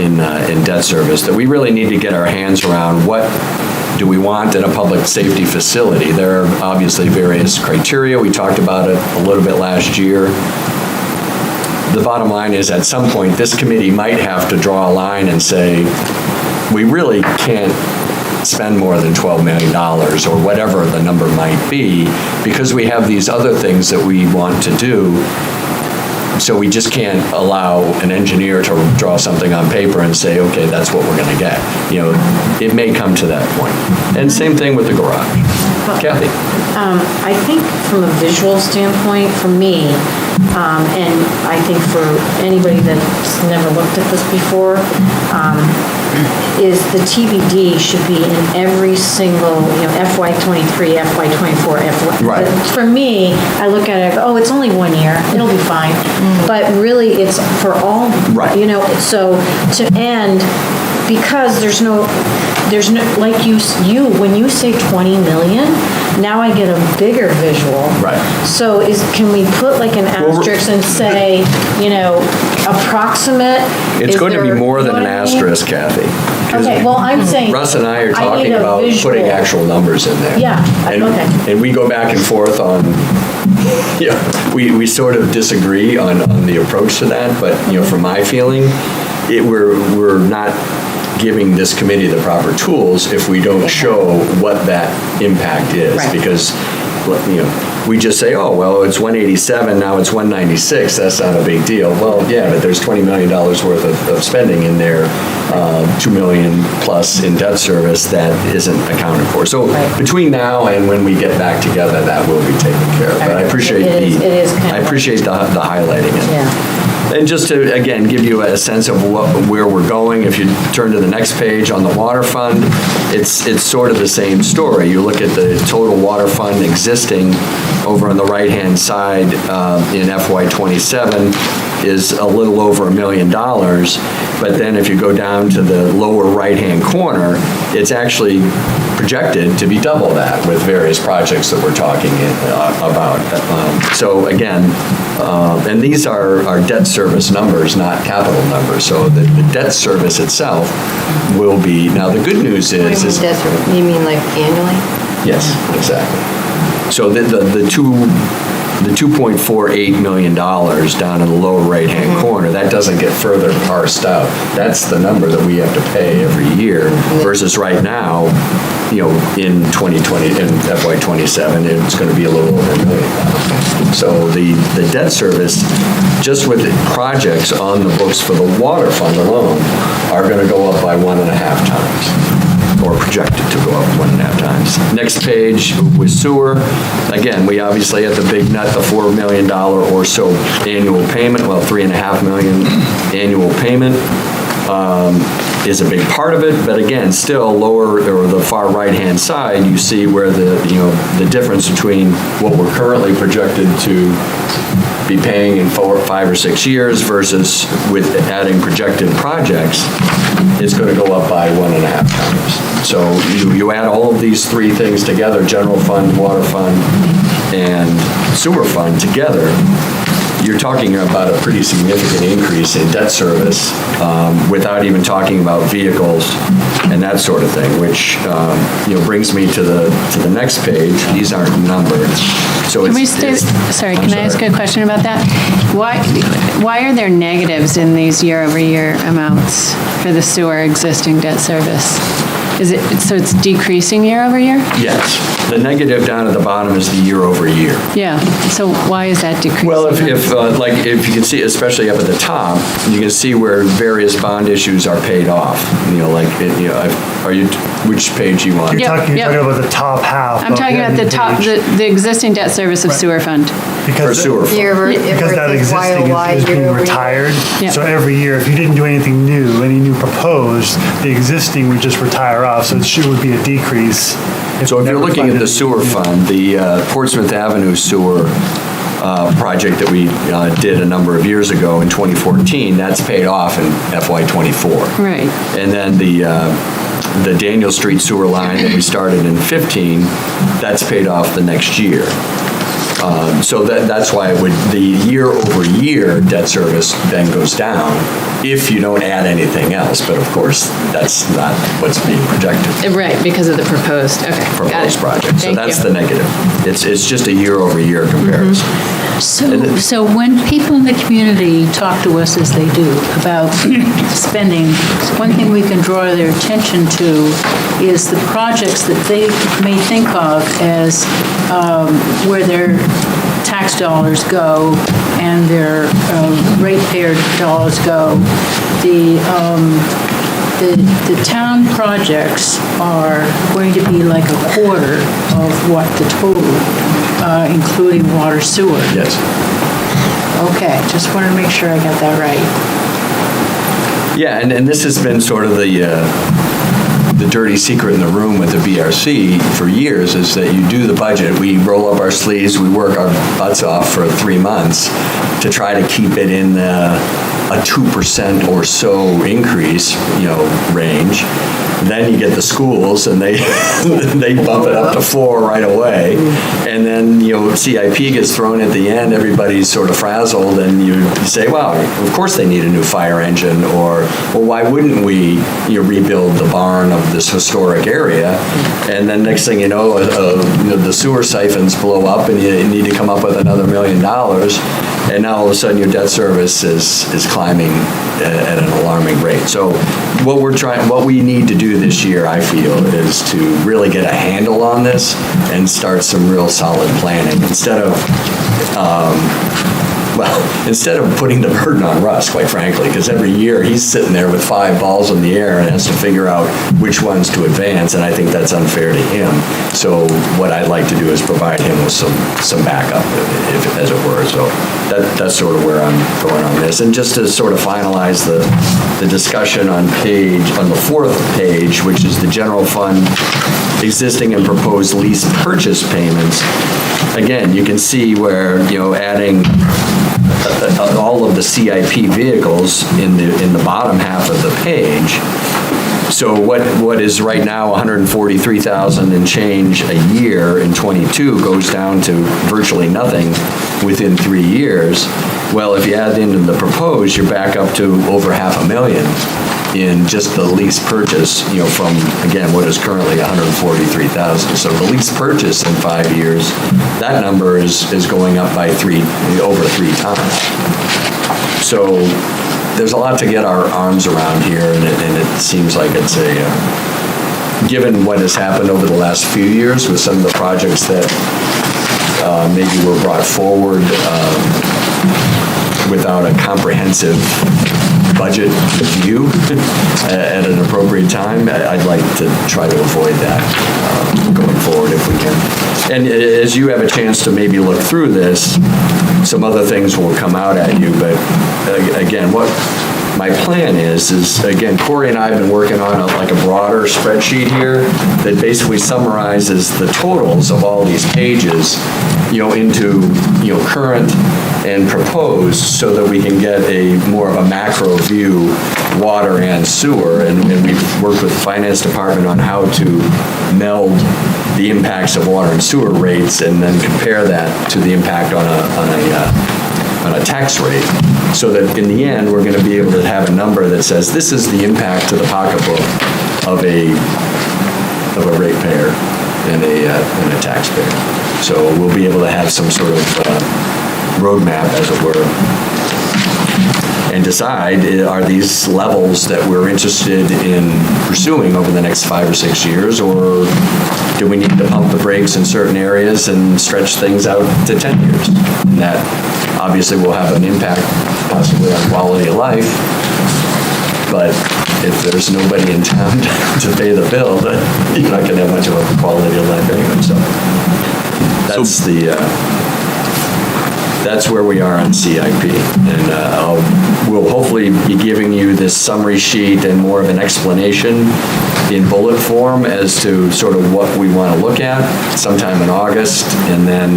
in debt service that we really need to get our hands around. What do we want in a public safety facility? There are obviously various criteria. We talked about it a little bit last year. The bottom line is, at some point, this committee might have to draw a line and say, we really can't spend more than $12 million or whatever the number might be, because we have these other things that we want to do. So we just can't allow an engineer to draw something on paper and say, okay, that's what we're going to get. It may come to that point. And same thing with the garage. Kathy? I think from a visual standpoint, for me, and I think for anybody that's never looked at this before, is the TBD should be in every single, FY23, FY24, Right. But for me, I look at it, oh, it's only 1 year, it'll be fine. But really, it's for all, Right. So to end, because there's no, like when you say 20 million, now I get a bigger visual. Right. So can we put like an asterisk and say, approximate? It's going to be more than an asterisk, Kathy. Okay, well, I'm saying. Russ and I are need talking a about visual. putting actual numbers in there. Yeah, okay. And we go back and forth on, we sort of disagree on the approach to that, but, from my feeling, we're not giving this committee the proper tools if we don't show what that impact is. Right. Because, we just say, oh, well, it's 187, now it's 196, that's not a big deal. Well, yeah, but there's $20 million worth of spending in there 2 million plus in debt service that isn't accounted for. So between now and when we get back together, that will be taken care of. But I appreciate It is kind of- I appreciate the highlighting it. Yeah. And just to, again, give you a sense of where we're going, if you turn to the next page on the water fund, it's sort of the same story. You look at the total water fund existing over on the right-hand side in FY '27 is a little over $1 million. But then if you go down to the lower right-hand corner, it's actually projected to be double that with various projects that we're talking about. So again, and these are debt service numbers, not capital numbers. So the debt service itself will be, now the good news is. You mean like annually? Yes, exactly. So the $2.48 million down in the lower right-hand corner, that doesn't get further parsed out. That's the number that we have to pay every year versus right now, in 2020, in FY '27, it's going to be a little over $1 million. So the debt service, just with the projects on the books for the water fund alone, are going to go up by 1.5 times. Or projected to go up 1.5 times. Next page with sewer. Again, we obviously had the big nut, the $4 million or so annual payment, well, $3.5 million annual payment is a big part of it, but again, still lower, or the far right-hand side, you see where the difference between what we're currently projected to be paying in 4, 5, or 6 years versus with adding projected projects is going to go up by 1.5 times. So you add all of these three things together, general fund, water fund, and sewer fund together, you're talking about a pretty significant increase in debt service without even talking about vehicles and that sort of thing, which brings me to the next page. These aren't numbered. So Can I ask a question about that? Why are there negatives in these year-over-year amounts for the sewer existing debt service? So it's decreasing year over year? Yes. The negative down at the bottom is the year over year. Yeah. So why is that decreasing? Well, if you can see, especially up at the top, you can see where various bond issues are paid off. Which page you want? You're talking about the top half. I'm talking about the existing debt service of sewer fund. Because sewer fund. Because that existing is being retired. Yeah. So every year, if you didn't do anything new, any new proposed, the existing would just retire off. So it would be a decrease. So if you're looking at the sewer fund, the Portsmouth Avenue sewer project that we did a number of years ago in 2014, that's paid off in FY '24. Right. And then the Daniel Street sewer line that we started in 15, that's paid off the next year. So that's why the year-over-year debt service then goes down if you don't add anything else. But of course, that's not what's being projected. Right, because of the proposed. Okay, got it. Proposed project. So Thank that's you. the negative. It's just a year-over-year comparison. So when people in the community talk to us, as they do, about spending, one thing we can draw their attention to is the projects that they may think of as where their tax dollars go and their ratepayer dollars go. The town projects are going to be like a quarter of what the total, including water sewer. Yes. Okay, just wanted to make sure I got that right. Yeah, and this has been sort of the dirty secret in the room with the BRC for years, is that you do the budget, we roll up our sleeves, we work our butts off for 3 months to try to keep it in a 2% or so increase, range. Then you get the schools and they they bump it up to 4 right away. And then, CIP gets thrown at the end, everybody's sort of frazzled, and you say, well, of course they need a new fire engine, or, well, why wouldn't we rebuild the barn of this historic area? And then next thing you know, the sewer siphons blow up and you need to come up with another $1 million. And now all of a sudden your debt service is climbing at an alarming rate. So what we need to do this year, I feel, is to really get a handle on this and start some real solid planning instead of, well, instead of putting the burden on Russ, quite frankly, because every year he's sitting there with 5 balls in the air and has to figure out which ones to advance, and I think that's unfair to him. So what I'd like to do is provide him with some backup, if as it were. So that's sort of where I'm going on this. And just to sort of finalize the discussion on the 4th page, which is the general fund existing and proposed lease purchase payments. Again, you can see where, adding all of the CIP vehicles in the bottom half of the page. So what is right now 143,000 and change a year in '22 goes down to virtually nothing within 3 years. Well, if you add into the proposed, you're back up to over $500,000 in just the lease purchase, from, again, what is currently 143,000. So the lease purchase in 5 years, that number is going up by over 3 times. So there's a lot to get our arms around here, and it seems like it's given what has happened over the last few years with some of the projects that maybe were brought forward without a comprehensive budget view at an appropriate time. I'd like to try to avoid that going forward if we can. And as you have a chance to maybe look through this, some other things will come out at you, but again, what my plan is again, Corey and I have been working on a broader spreadsheet here that basically summarizes the totals of all these pages, into, current and proposed, so that we can get more of a macro view, water and sewer, and we've worked with the finance department on how to meld the impacts of water and sewer rates and then compare that to the impact on a tax rate, so that in the end, we're going to be able to have a number that says this is the impact to the pocketbook of a ratepayer and a taxpayer. So we'll be able to have some sort of roadmap, as it were, and decide, are these levels that we're interested in pursuing over the next 5 or 6 years, or do we need to pump the brakes in certain areas and stretch things out to 10 years? And that obviously will have an impact possibly on quality of life, but if there's nobody in town to pay the bill, then you're not going to have much of a quality of life anyway. So that's where we are on CIP, and we'll hopefully be giving you this summary sheet and more of an explanation in bullet form as to sort of what we want to look at sometime in August, and then,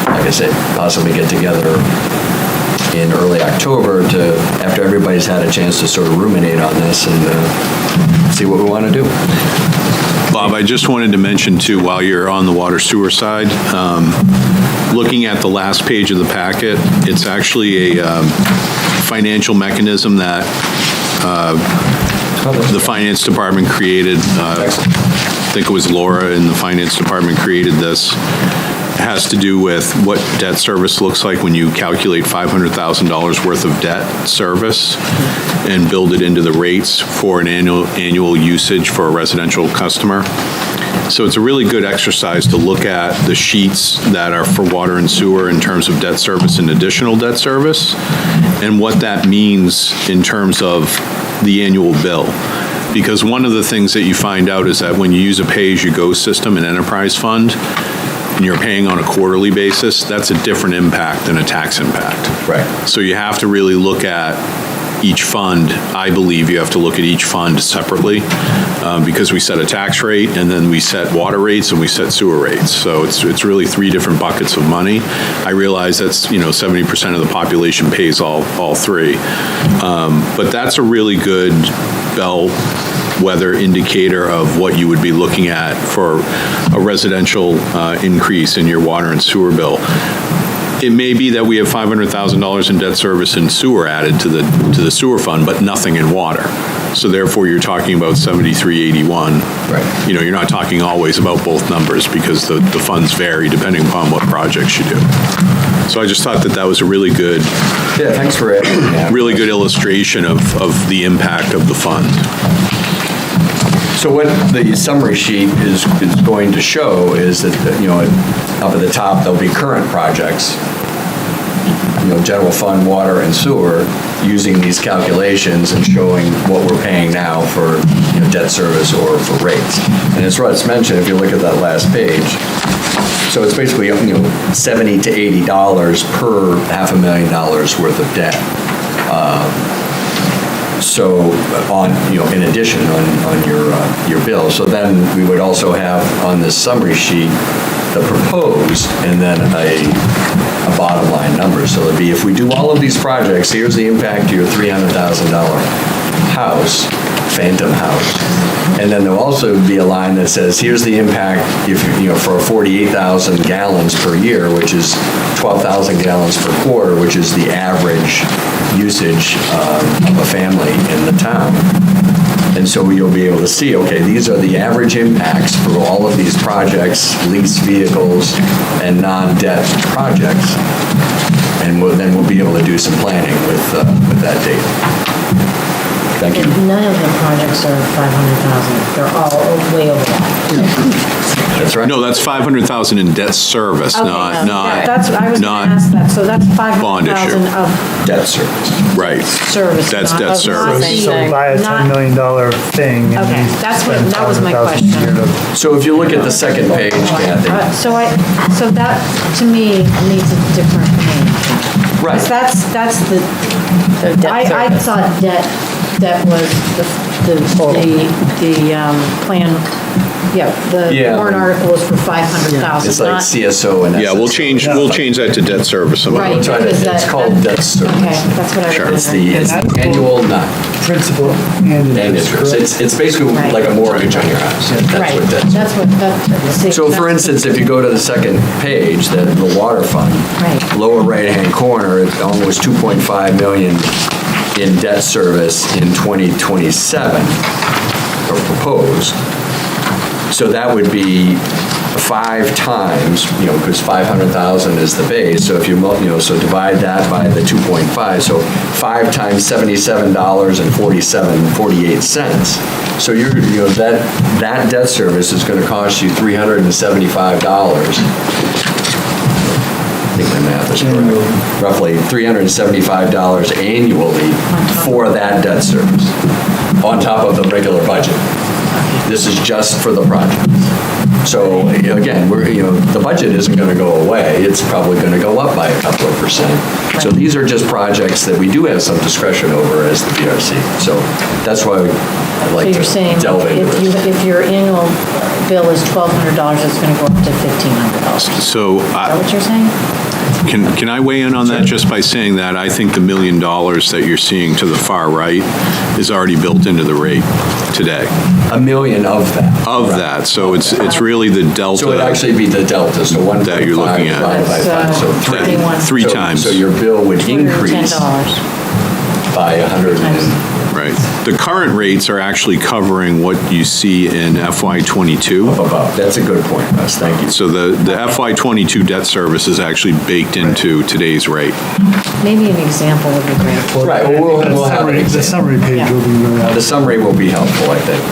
like I said, possibly get together in early October after everybody's had a chance to sort of ruminate on this and see what we want to do. Bob, I just wanted to mention too, while you're on the water sewer side, looking at the last page of the packet, it's actually a financial mechanism that the finance department created. I think it was Laura in the finance department created this. It has to do with what debt service looks like when you calculate $500,000 worth of debt service and build it into the rates for an annual usage for a residential customer. So it's a really good exercise to look at the sheets that are for water and sewer in terms of debt service and additional debt service, and what that means in terms of the annual bill. Because one of the things that you find out is that when you use a pay-as-you-go system, an enterprise fund, and you're paying on a quarterly basis, that's a different impact than a tax impact. Right. So you have to really look at each fund. I believe you have to look at each fund separately, because we set a tax rate, and then we set water rates, and we set sewer rates. So it's really 3 different buckets of money. I realize that's 70% of the population pays all 3, but that's a really good bellwether indicator of what you would be looking at for a residential increase in your water and sewer bill. It may be that we have $500,000 in debt service and sewer added to the sewer fund, but nothing in water. So therefore, you're talking about 7381. Right. You're not talking always about both numbers, because the funds vary depending upon what projects you do. So I just thought that was a really good, thanks for it. Really good illustration of the impact of the fund. So what the summary sheet is going to show is that, up at the top, there'll be current projects, general fund, water, and sewer, using these calculations and showing what we're paying now for debt service or for rates. And as Russ mentioned, if you look at that last page, so it's basically $70 to $80 per $500,000 worth of debt. So on, in addition on your bill. So then we would also have on this summary sheet the proposed and then a bottom line number. So it'd be, if we do all of these projects, here's the impact to your $300,000 house, phantom house. And then there'll also be a line that says, here's the impact if for 48,000 gallons per year, which is 12,000 gallons per quarter, which is the average usage of a family in the town. And so you'll be able to see, okay, these are the average impacts for all of these projects, leased vehicles, and non-debt projects. And then we'll be able to do some planning with that data. Thank you. None of the projects are 500,000. They're all way over that. That's right. No, that's 500,000 in debt service, not That's, I was not going to ask that, so that's bond issue. 500,000 of Debt service. right. service. That's not debt of- service. not So the- buy a not- $10 million thing. and Okay, you that's what- spend that was my 500,000 a year question. to- So if you look at the second page, Kathy. So that, to me, needs a different name. Right. 'Cause that's the, I thought that was the plan, the Yeah. warrant article was for 500,000. It's like not- CSO and Yeah, we'll change that to debt service amount. Right. It's because called debt service. Okay, that's what I Sure. was It's wondering. the annual, not Principal and and interest. interest. It's basically Right. like a mortgage on your house. That's Right, what debt that's what, So for instance, if you go to the second page, the water fund, Right. lower right-hand corner, it's almost 2.5 million in debt service in 2027, or proposed. So that would be 5 times, because 500,000 is the base, so if you, so divide that by the 2.5, so 5 times $77.48. So that debt service is going to cost you $375. I think my math is correct. Roughly $375 annually for that debt service, on top of the regular budget. This is just for the project. So again, the budget isn't going to go away. It's probably going to go up by a couple of percent. So these are just projects that we do have some discretion over as the BRC. So that's why I'd So like you're to saying delve into it. if your annual bill is $1,200, it's going to go up to $1,500. Is So that what you're saying? can I weigh in on that just by saying that I think the $1 million that you're seeing to the far right is already built into the rate today. $1 million of that. Of that, so it's really the delta. So it'd actually be the delta, so 1.5 That you're looking at. divided by 5, so 3. That- three So- times. So your bill would increase $210. by 100 and... Right. The current rates are actually covering what you see in FY '22. above. That's a good point, Russ, thank you. So the FY '22 debt service is actually baked into today's rate. Maybe an example would be great. Right, well, we'll have an The example. summary page will be really The helpful. summary will be helpful, I think.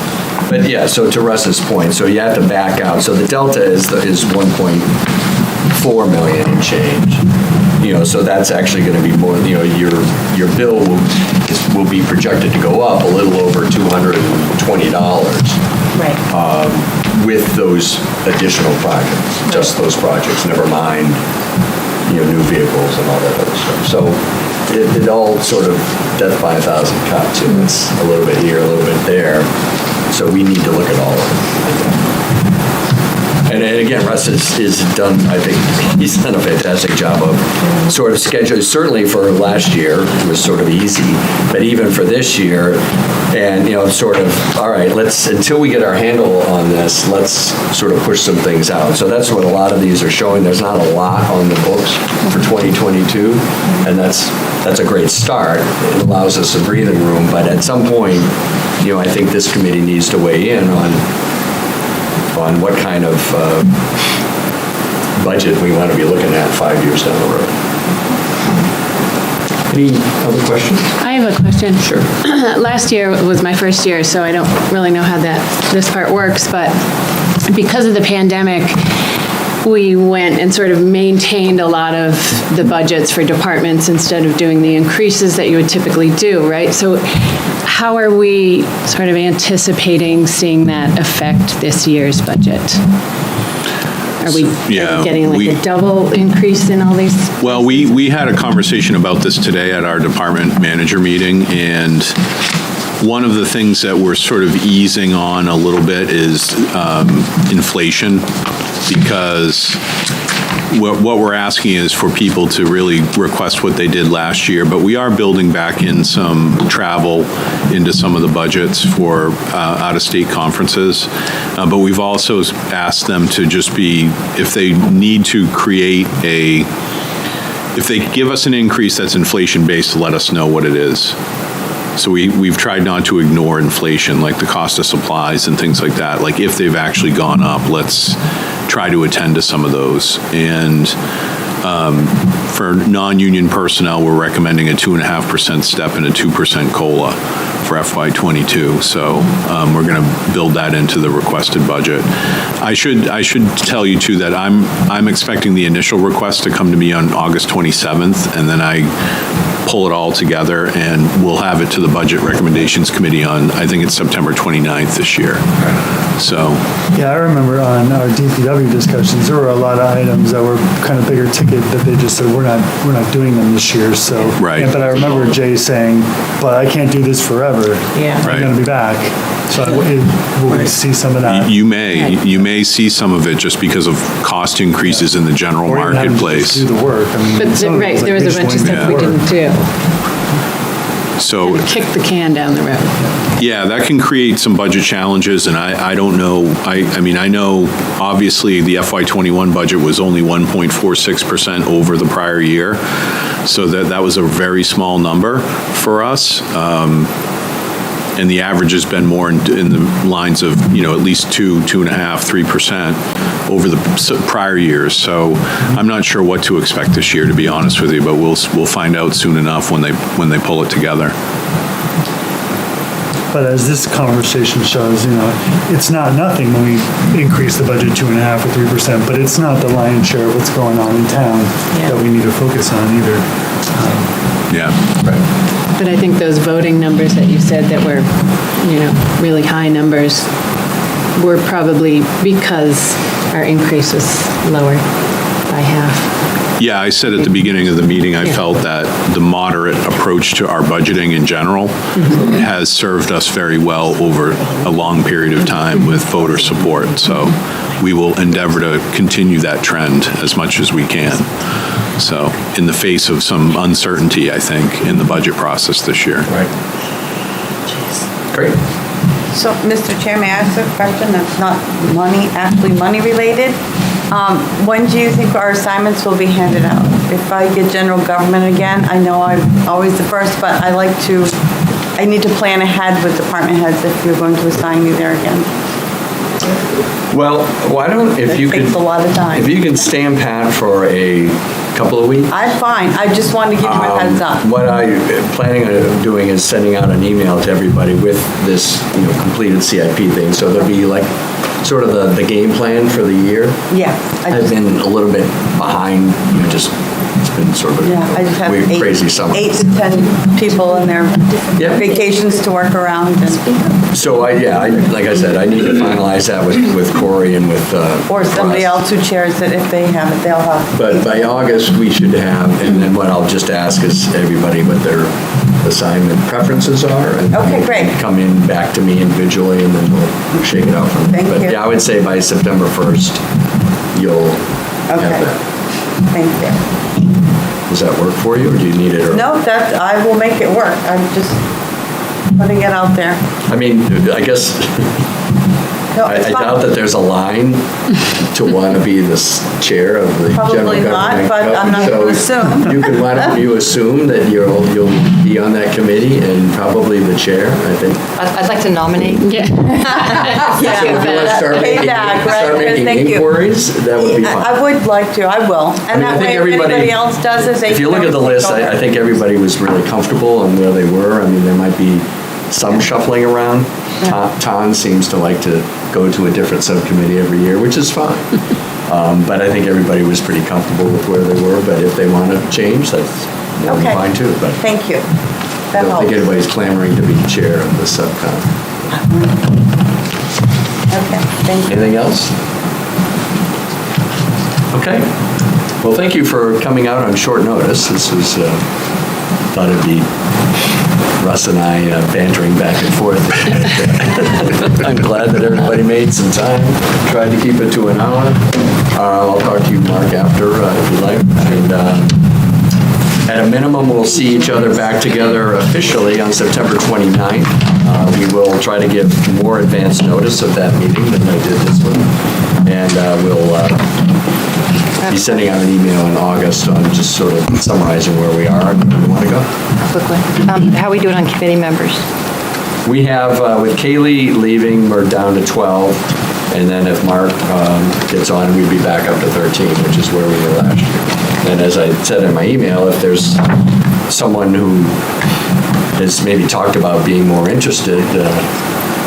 But yeah, so to Russ's point, so you have to back out. So the delta is 1.4 million and change. So that's actually going to be more, your bill will be projected to go up a little over $220 Right. with those additional projects, just those projects, never mind, new vehicles and all that other stuff. So it all sort of death by 1,000 cuts, and it's a little bit here, a little bit there. So we need to look at all of it. And again, Russ is done, I think, he's done a fantastic job of sort of scheduling, certainly for last year, it was sort of easy, but even for this year, and, sort of, all right, until we get our handle on this, let's sort of push some things out. So that's what a lot of these are showing. There's not a lot on the books for 2022, and that's a great start. It allows us some breathing room, but at some point, I think this committee needs to weigh in on what kind of budget we want to be looking at 5 years down the road. Any other questions? I have a question. Sure. Last year was my first year, so I don't really know how this part works, but because of the pandemic, we went and sort of maintained a lot of the budgets for departments instead of doing the increases that you would typically do, right? So how are we sort of anticipating seeing that affect this year's budget? Are we getting like a double increase in all these? Well, we had a conversation about this today at our department manager meeting, and one of the things that we're sort of easing on a little bit is inflation, because what we're asking is for people to really request what they did last year, but we are building back in some travel into some of the budgets for out-of-state conferences. But we've also asked them to just be, if they need to create if they give us an increase that's inflation-based, to let us know what it is. So we've tried not to ignore inflation, like the cost of supplies and things like that. Like if they've actually gone up, let's try to attend to some of those. And for non-union personnel, we're recommending a 2.5% step and a 2% COLA for FY22. So we're going to build that into the requested budget. I should tell you too that I'm expecting the initial request to come to me on August 27th, and then I pull it all together and we'll have it to the Budget Recommendations Committee on, I think it's September 29th this year. So. Yeah, I remember on our DPW discussions, there were a lot of items that were kind of bigger ticket that they just said, we're not doing them this year, so. Right. But I remember Jay saying, but I can't do this forever. Yeah. I'm going to be back. So will we see some of that? You may see some of it just because of cost increases in the general Or even having to marketplace. just do the work. I mean, But, some of right, it's like there was a bunch of visual stuff we work. didn't do. So, Kick the can down the road. yeah, that can create some budget challenges, and I don't know, I mean, I know, obviously, the FY21 budget was only 1.46% over the prior year, so that was a very small number for us. And the average has been more in the lines of, at least 2.5%, 3% over the prior years. So I'm not sure what to expect this year, to be honest with you, but we'll find out soon enough when they pull it together. But as this conversation shows, it's not nothing when we increase the budget 2.5% or 3%, but it's not the lion's share of what's going on in town that we need to focus on either. Yeah. Right. But I think those voting numbers that you said that were, really high numbers were probably because our increase was lower by half. Yeah, I said at the beginning of the meeting, I felt that the moderate approach to our budgeting in general has served us very well over a long period of time with voter support. So we will endeavor to continue that trend as much as we can. So in the face of some uncertainty, I think, in the budget process this year. Right. Great. So, Mr. Chair, may I ask a question that's not actually money related? When do you think our assignments will be handed out? If I get general government again, I know I'm always the first, but I need to plan ahead with department heads if you're going to assign me there again. Well, why don't, if you takes a lot of time. If you can stand pat for a couple of weeks. I'm fine. I just wanted to give you a heads up. What I'm planning on doing is sending out an email to everybody with this, completed CIP thing. So there'll be like sort of the game plan for the year. Yeah. I've been a little bit behind, it's been sort of I just have a crazy summer. 8 to 10 people in their vacations to work around. So like I said, I need to finalize that with Corey and with or somebody else who chairs it. If they have it, they'll have. But by August, we should have, and then what I'll just ask is everybody what their assignment preferences are. And okay, great. Come in back to me individually, and then we'll shake it out from there. Thank you. Yeah, I would say by September 1st, you'll have that. Thank you. Does that work for you, or do you need it? Or? No, I will make it work. I'm just putting it out there. I mean, I guess I doubt that there's a line to want to be the chair of the Probably general government. not, but I'm not going to assume. Why don't you assume that you'll be on that committee and probably the chair, I think. I'd like to nominate. Yeah. So if you want to start making inquiries, that would be fine. I would like to. I will. And that way, if anybody else does it, they if you look at the list, I think everybody was really comfortable on where they were. I mean, there might be some shuffling around. Ton seems to like to go to a different subcommittee every year, which is fine. But I think everybody was pretty comfortable with where they were, but if they want to change, that's more than Okay. fine too. But Thank you. I That don't think helps. anybody's clamoring to be chair of the subcom. Okay, thank you. Anything else? Okay. Well, thank you for coming out on short notice. This was, thought it'd be Russ and I bantering back and forth. I'm glad that everybody made some time, tried to keep it to an hour. I'll talk to you, Mark, after, if you like. And at a minimum, we'll see each other back together officially on September 29th. We will try to give more advance notice of that meeting than I did this one. And we'll be sending out an email in August on just sort of summarizing where we are and where we want to go. Quickly. How are we doing on committee members? We have, with Kaylee leaving, we're down to 12. And then if Mark gets on, we'd be back up to 13, which is where we were last year. And as I said in my email, if there's someone who has maybe talked about being more interested,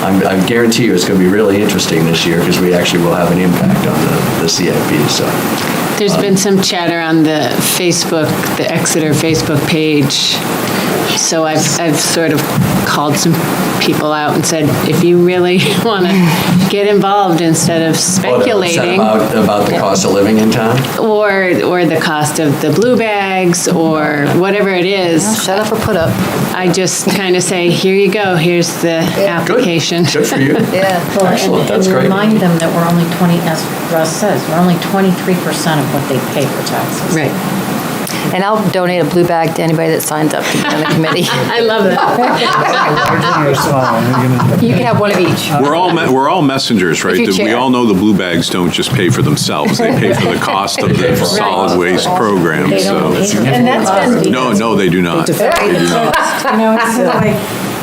I guarantee you it's going to be really interesting this year because we actually will have an impact on the CIP. So There's been some chatter on the Facebook, the Exeter Facebook page. So I've sort of called some people out and said, if you really want to get involved instead of speculating. About the cost of living in town? Or the cost of the blue bags, or whatever it is. Shut up or put up. I just kind of say, here you go, here's the application. Good for you. Yeah. Well, Excellent, that's and great. remind them that we're only 20, as Russ says, we're only 23% of what they pay for taxes. Right. And I'll donate a blue bag to anybody that signs up to be on the committee. I love that. You can have one of each. We're all messengers, right? If you We chair. all know the blue bags don't just pay for themselves. They pay for the cost of the solid waste program, They don't pay so. for And that's been- No, they do not. They do not. You know, it's like,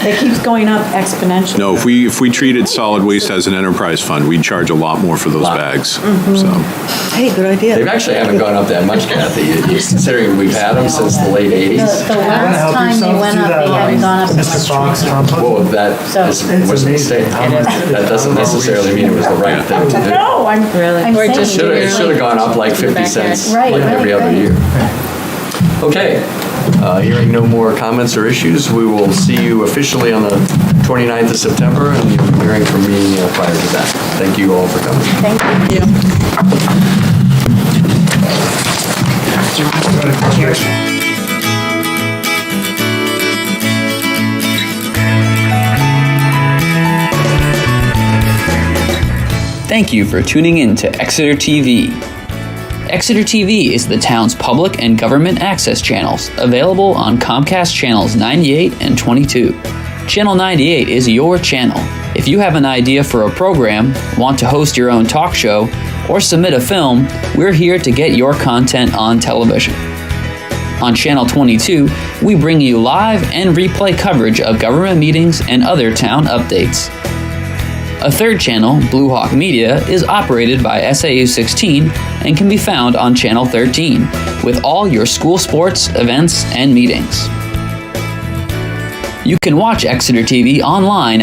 it keeps going up exponentially. No, if we treated solid waste as an enterprise fund, we'd charge a lot more for those bags, so. Hey, good idea. They actually haven't gone up that much, Kathy, considering we've had them since the late 80s. The last time they went up, they haven't gone up. Mr. Fox, Well, that So- was a mistake. That doesn't necessarily mean it was the right thing to do. No, I'm Or saying. just It should have gone up like 50 cents, Right, like every right, other right. year. Okay, hearing no more comments or issues, we will see you officially on the 29th of September, and you'll be hearing from me prior to that. Thank you all for coming. Thank you. Thank you for tuning in to Exeter TV. Exeter TV is the town's public and government access channels, available on Comcast channels 98 and 22. Channel 98 is your channel. If you have an idea for a program, want to host your own talk show, or submit a film, we're here to get your content on television. On Channel 22, we bring you live and replay coverage of government meetings and other town updates. A third channel, Blue Hawk Media, is operated by SAU 16 and can be found on Channel 13, with all your school sports, events, and meetings. You can watch Exeter TV online at